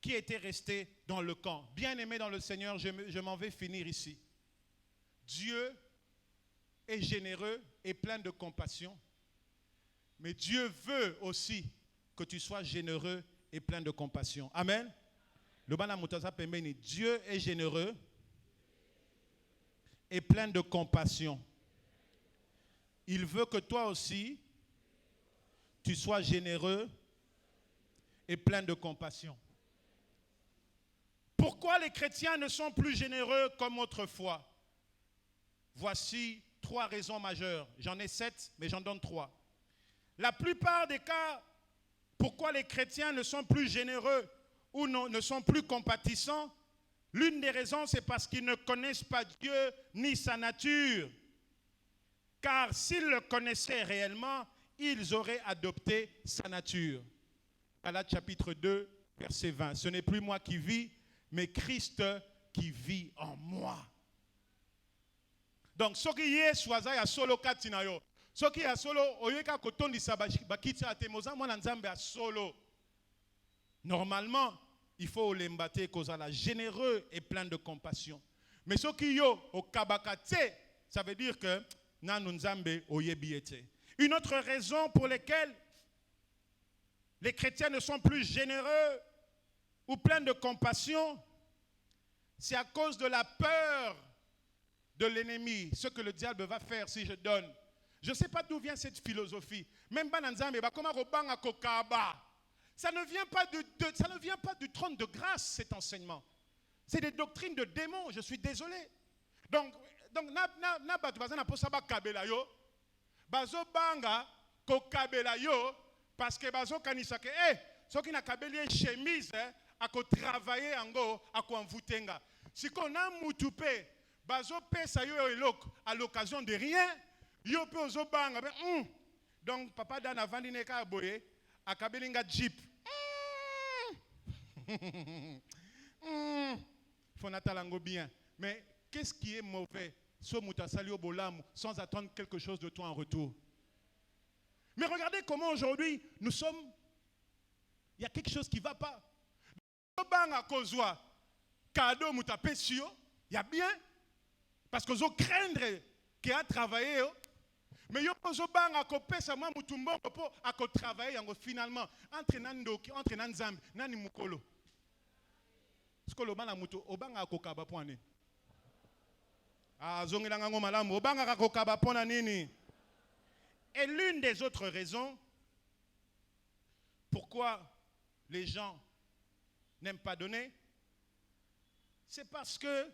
qui étaient restés dans le camp. Bien-aimés dans le Seigneur, je m'en vais finir ici. Dieu est généreux et plein de compassion. Mais Dieu veut aussi que tu sois généreux et plein de compassion. Amen. Le bana mutaza pembeni, Dieu est généreux et plein de compassion. Il veut que toi aussi, tu sois généreux et plein de compassion. Pourquoi les chrétiens ne sont plus généreux comme autrefois? Voici 3 raisons majeures. J'en ai 7, mais j'en donne 3. La plupart des cas, pourquoi les chrétiens ne sont plus généreux ou ne sont plus compatissants, l'une des raisons, c'est parce qu'ils ne connaissent pas Dieu ni sa nature. Car s'ils le connaissaient réellement, ils auraient adopté sa nature. Galates chapitre 2, verset 20. Ce n'est plus moi qui vis, mais Christ qui vit en moi. Donc, ce qui est soaza ya solo katina yo. Ce qui est solo oyeka kotondisa bakiti atemoza mwana nzambe a solo. Normalement, il faut l'embate kozala généreux et plein de compassion. Mais ce qui yo okabakate, ça veut dire que nanu nzambe oyebi ete. Une autre raison pour laquelle les chrétiens ne sont plus généreux ou pleins de compassion, c'est à cause de la peur de l'ennemi, ce que le diable va faire si je donne. Je ne sais pas d'où vient cette philosophie. Même Bananzambe, ça ne vient pas du trône de grâce, cet enseignement. C'est des doctrines de démons, je suis désolé. Donc na batu bazana posa ba kabela yo, bazo banga ko kabela yo parce que bazo kanisa ke soki na kabeli chemise à travailler ango à envutenga. Si qu'on a mutupe bazo pesa yo eloko à l'occasion de rien, yo pe ozo banga donc papa dana vandi neka boye akabelinga jeep. Faut n'attalango bien. Mais qu'est-ce qui est mauvais sans attendre quelque chose de toi en retour? Mais regardez comment aujourd'hui nous sommes. Il y a quelque chose qui ne va pas. Il y a bien. Parce que vous craignez qu'il a travaillé. Mais vous avez travaillé finalement entre Nanzambi et Mukolo. Ce que vous avez et l'une des autres raisons pourquoi les gens n'aiment pas donner, c'est parce que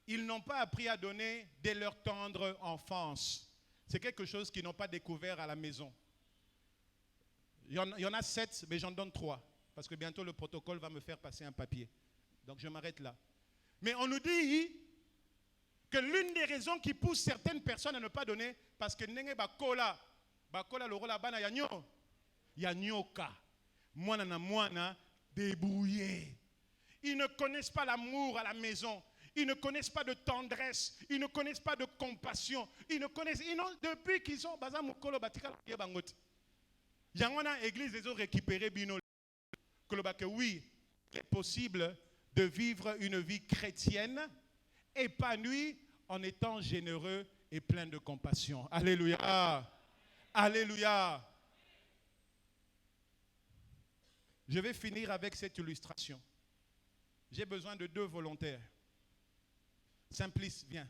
ils n'ont pas appris à donner dès leur tendre enfance. C'est quelque chose qu'ils n'ont pas découvert à la maison. Il y en a 7, mais j'en donne 3. Parce que bientôt le protocole va me faire passer un papier. Donc je m'arrête là. Mais on nous dit que l'une des raisons qui pousse certaines personnes à ne pas donner, parce que nenge bakola le rola bana yanyoka, moana débrouillé. Ils ne connaissent pas l'amour à la maison. Ils ne connaissent pas de tendresse. Ils ne connaissent pas de compassion. Depuis qu'ils sont baza mukolo batika yebangot. Yangona église les ont récupéré bino. Que oui, il est possible de vivre une vie chrétienne épanouie en étant généreux et plein de compassion. Alléluia. Alléluia. Je vais finir avec cette illustration. J'ai besoin de 2 volontaires. Simplice, viens.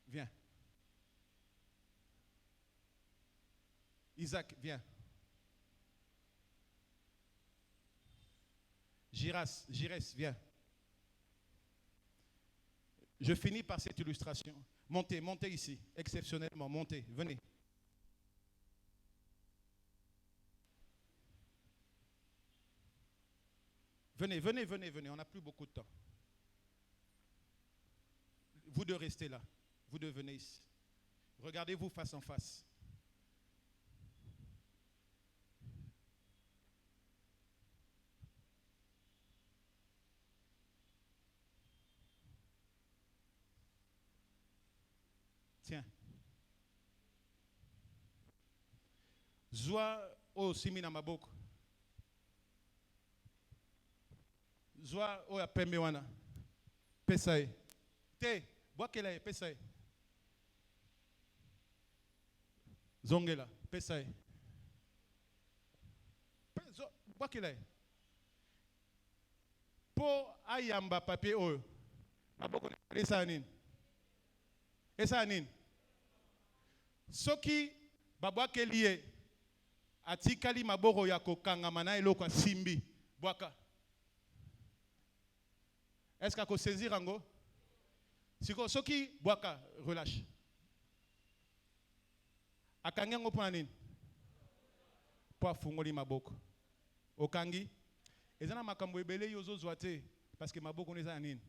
Viens. Isaac, viens. Girès, viens. Je finis par cette illustration. Montez ici, exceptionnellement, montez, venez. Venez, on n'a plus beaucoup de temps. Vous deux restez là, vous deux venez ici. Regardez-vous face en face. Tiens. Zwa o simina maboko. Zwa o ya pembe wana. Pesae. Te, boakela e pesae. Zongela, pesae. Boakela e. Po ayamba papier oyo. Maboko esa nini? Esa nini? Soki babwakeli ye atikali maboko ya kokangama na eloko simbi bwaka. Est-ce qu'on saisir ango? Siko soki bwaka relâche. Akangengo pona nini? Po afungoli maboko. Okangi ezana makambo ebele yozo zwate parce que maboko neza nini?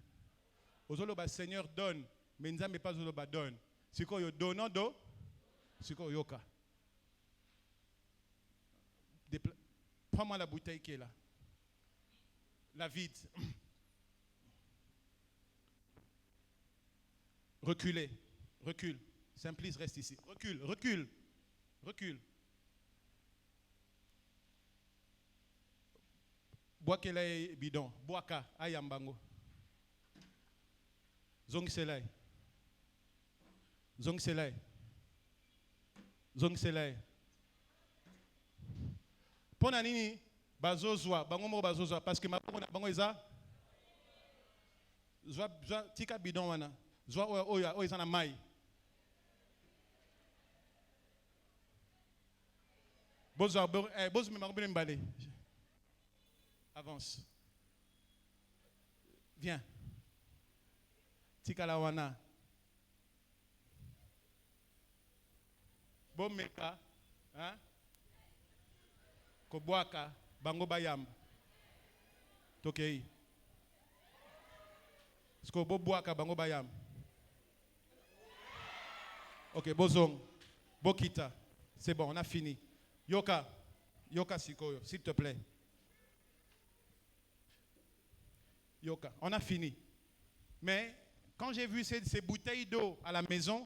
Ozolo ba Seigneur donne. Mais nous n'avons pas de donne. Si vous donnez, si vous yoka. Prends-moi la bouteille qui est là. La vide. Reculez. Recule. Simplice, reste ici. Recule. Bois qu'elle est bidon. Boaka, ayambango. Zong Selay. Zong Selay. Zong Selay. Pona nini bazozwa bango mo bazozwa parce que maboko na bango eza zwa tika bidon wana zwa oyo eza na mai bozwa bozo me makobele mbale avance viens tika la wana bomeka hein kobwaka bango bayamba tokei sko bobwaka bango bayamba ok bozong bokita c'est bon on a fini yoka sikoyo s'il te plaît yoka on a fini mais quand j'ai vu ces bouteilles d'eau à la maison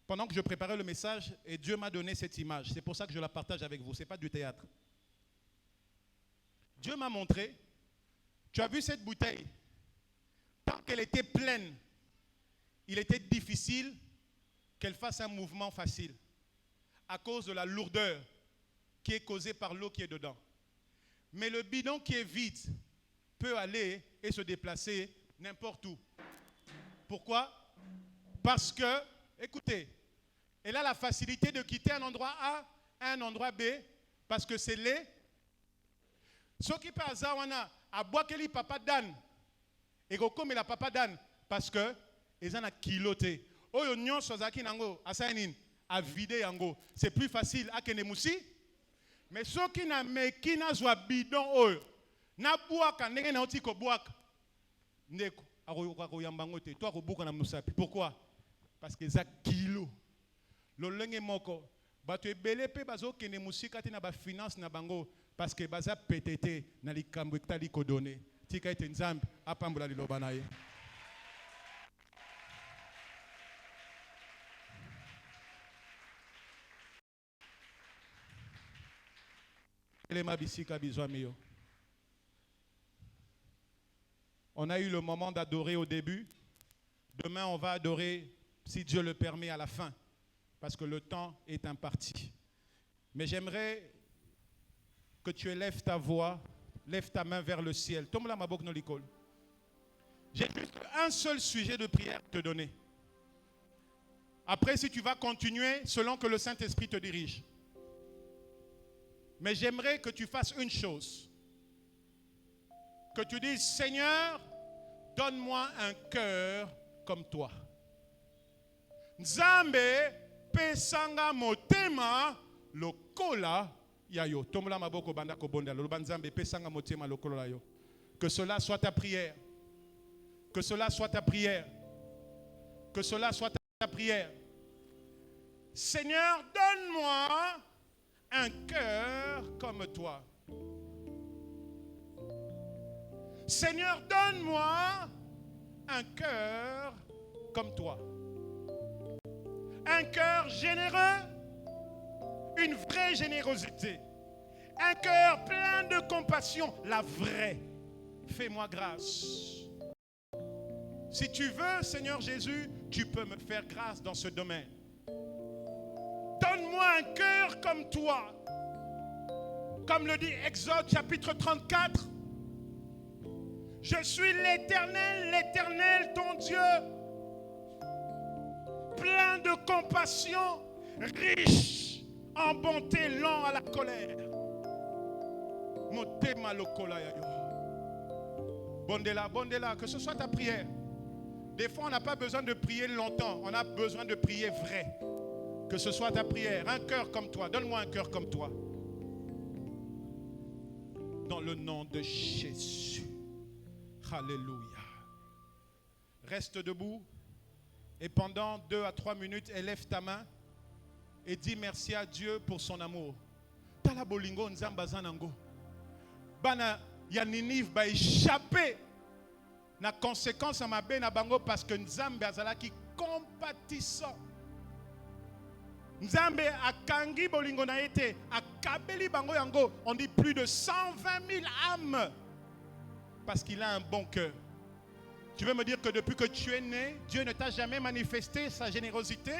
pendant que je préparais le message et Dieu m'a donné cette image c'est pour ça que je la partage avec vous c'est pas du théâtre. Dieu m'a montré, tu as vu cette bouteille, tant qu'elle était pleine, il était difficile qu'elle fasse un mouvement facile à cause de la lourdeur qui est causée par l'eau qui est dedans. Mais le bidon qui est vide peut aller et se déplacer n'importe où. Pourquoi? Parce que, écoutez, elle a la facilité de quitter un endroit A à un endroit B parce que c'est les ce qui passe à Aboakeli papa Dan et comme la papa Dan parce que ils ont un kiloté. Oyo nyon sozaki nango asainin a vider yango. C'est plus facile à kenemusi. Mais ceux qui n'a meki na zwa bidon oyo na boaka ndenge na oti ko boaka ndeko akoyoka yambango te toi ko buka na musapi. Pourquoi? Parce que za kilo. Lolenge moko bato ebele pe bazo kenemusi kati na ba finance na bango. Parce que baza PTT na likambo etali ko donné tika ete nzambe apambola liloba na ye elema bisika bizwa miyo. On a eu le moment d'adorer au début. Demain on va adorer si Dieu le permet à la fin parce que le temps est imparti. Mais j'aimerais que tu élèves ta voix, lève ta main vers le ciel. Tombe la mabok no l'école. J'ai juste un seul sujet de prière à te donner. Après, si tu vas continuer selon que le Saint-Esprit te dirige. Mais j'aimerais que tu fasses une chose. Que tu dises, Seigneur, donne-moi un cœur comme toi. Nzambe pesanga motema lokola yayo. Tomla maboko banda ko bonda lo banzambe pesanga motema lokola yo. Que cela soit ta prière. Que cela soit ta prière. Que cela soit ta prière. Seigneur, donne-moi un cœur comme toi. Seigneur, donne-moi un cœur comme toi. Un cœur généreux, une vraie générosité. Un cœur plein de compassion, la vraie. Fais-moi grâce. Si tu veux, Seigneur Jésus, tu peux me faire grâce dans ce domaine. Donne-moi un cœur comme toi. Comme le dit Exode chapitre 34. Je suis l'Éternel, l'Éternel ton Dieu. Plein de compassion, riche en bonté, lent à la colère. Motema lokola yayo. Bondela, que ce soit ta prière. Des fois, on n'a pas besoin de prier longtemps. On a besoin de prier vrai. Que ce soit ta prière. Un cœur comme toi. Donne-moi un cœur comme toi. Dans le nom de Jésus. Alléluia. Reste debout. Et pendant 2 à 3 minutes, élève ta main. Et dis merci à Dieu pour son amour. Tala bolingo nzamba zanango. Bana ya Ninive ba échappé. Na conséquence à ma be na bango parce que Nzambe azalaki compatissant. Nzambe akangi bolingo na ete akabeli bango yango. On dit plus de 120 000 âmes parce qu'il a un bon cœur. Tu veux me dire que depuis que tu es né, Dieu ne t'a jamais manifesté sa générosité?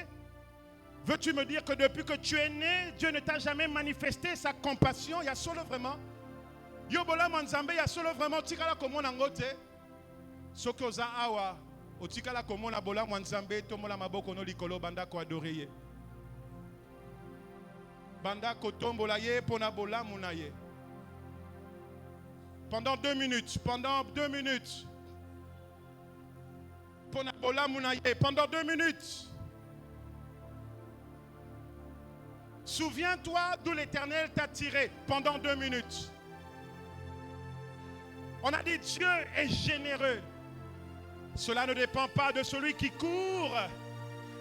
Veux-tu me dire que depuis que tu es né, Dieu ne t'a jamais manifesté sa compassion? Il y a solo vraiment. Yo bola manzambe, il y a solo vraiment. Tikala komona ngote. Soki oza awa, otikala komona bola manzambe, tomola maboko no likolo banda ko adorer. Banda ko tombola ye pona bola muna ye. Pendant 2 minutes, pendant 2 minutes. Pona bola muna ye, pendant 2 minutes. Souviens-toi d'où l'Éternel t'a tiré pendant 2 minutes. On a dit Dieu est généreux. Cela ne dépend pas de celui qui court,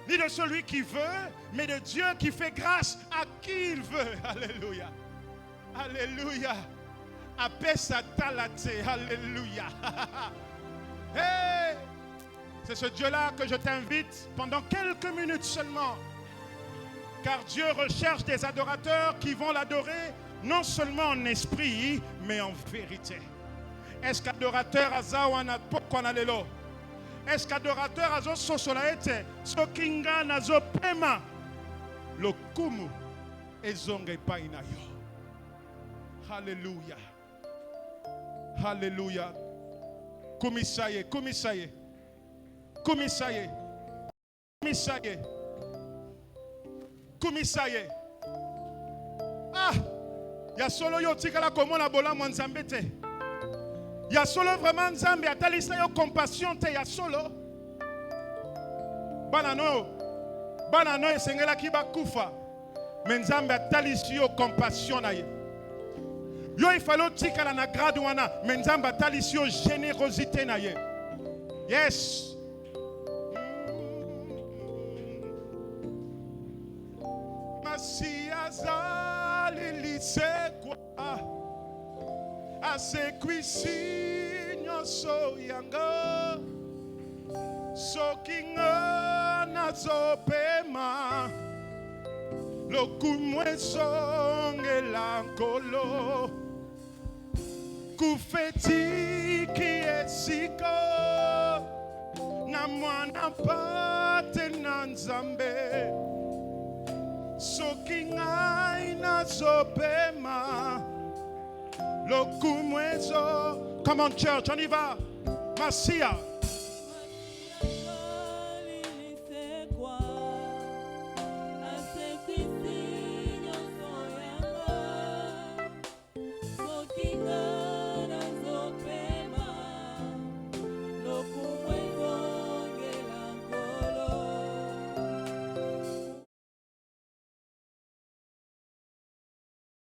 ni de celui qui veut, mais de Dieu qui fait grâce à qui il veut. Alléluia. Alléluia. Apesa talate. Alléluia. Hey! C'est ce Dieu-là que je t'invite pendant quelques minutes seulement. Car Dieu recherche des adorateurs qui vont l'adorer non seulement en esprit, mais en vérité. Est-ce qu'adorateur azawana pokwana lelo? Est-ce qu'adorateur azo sosolaete sokinga nazo pema lokumu ezonge paina yo? Alléluia. Alléluia. Komisaye, komisaye. Komisaye. Komisaye. Komisaye. Ah, ya solo yo tikala komona bola mwanzambe te. Ya solo vraiment nzambe atalisa yo compassion te ya solo. Bana no esengela ki bakufa. Mais nzambe atalisi yo compassion na ye. Yo ifalo tikala na grade wana, mais nzambe atalisi yo générosité na ye. Yes. Si azali lisekwa asekwisi nyoso yanga sokinga nazopema lokumu ezongela nkolo kufetiki esiko na mwana pate na nzambe soki ngai nazopema lokumu ezo. Come on church, on y va. Masia.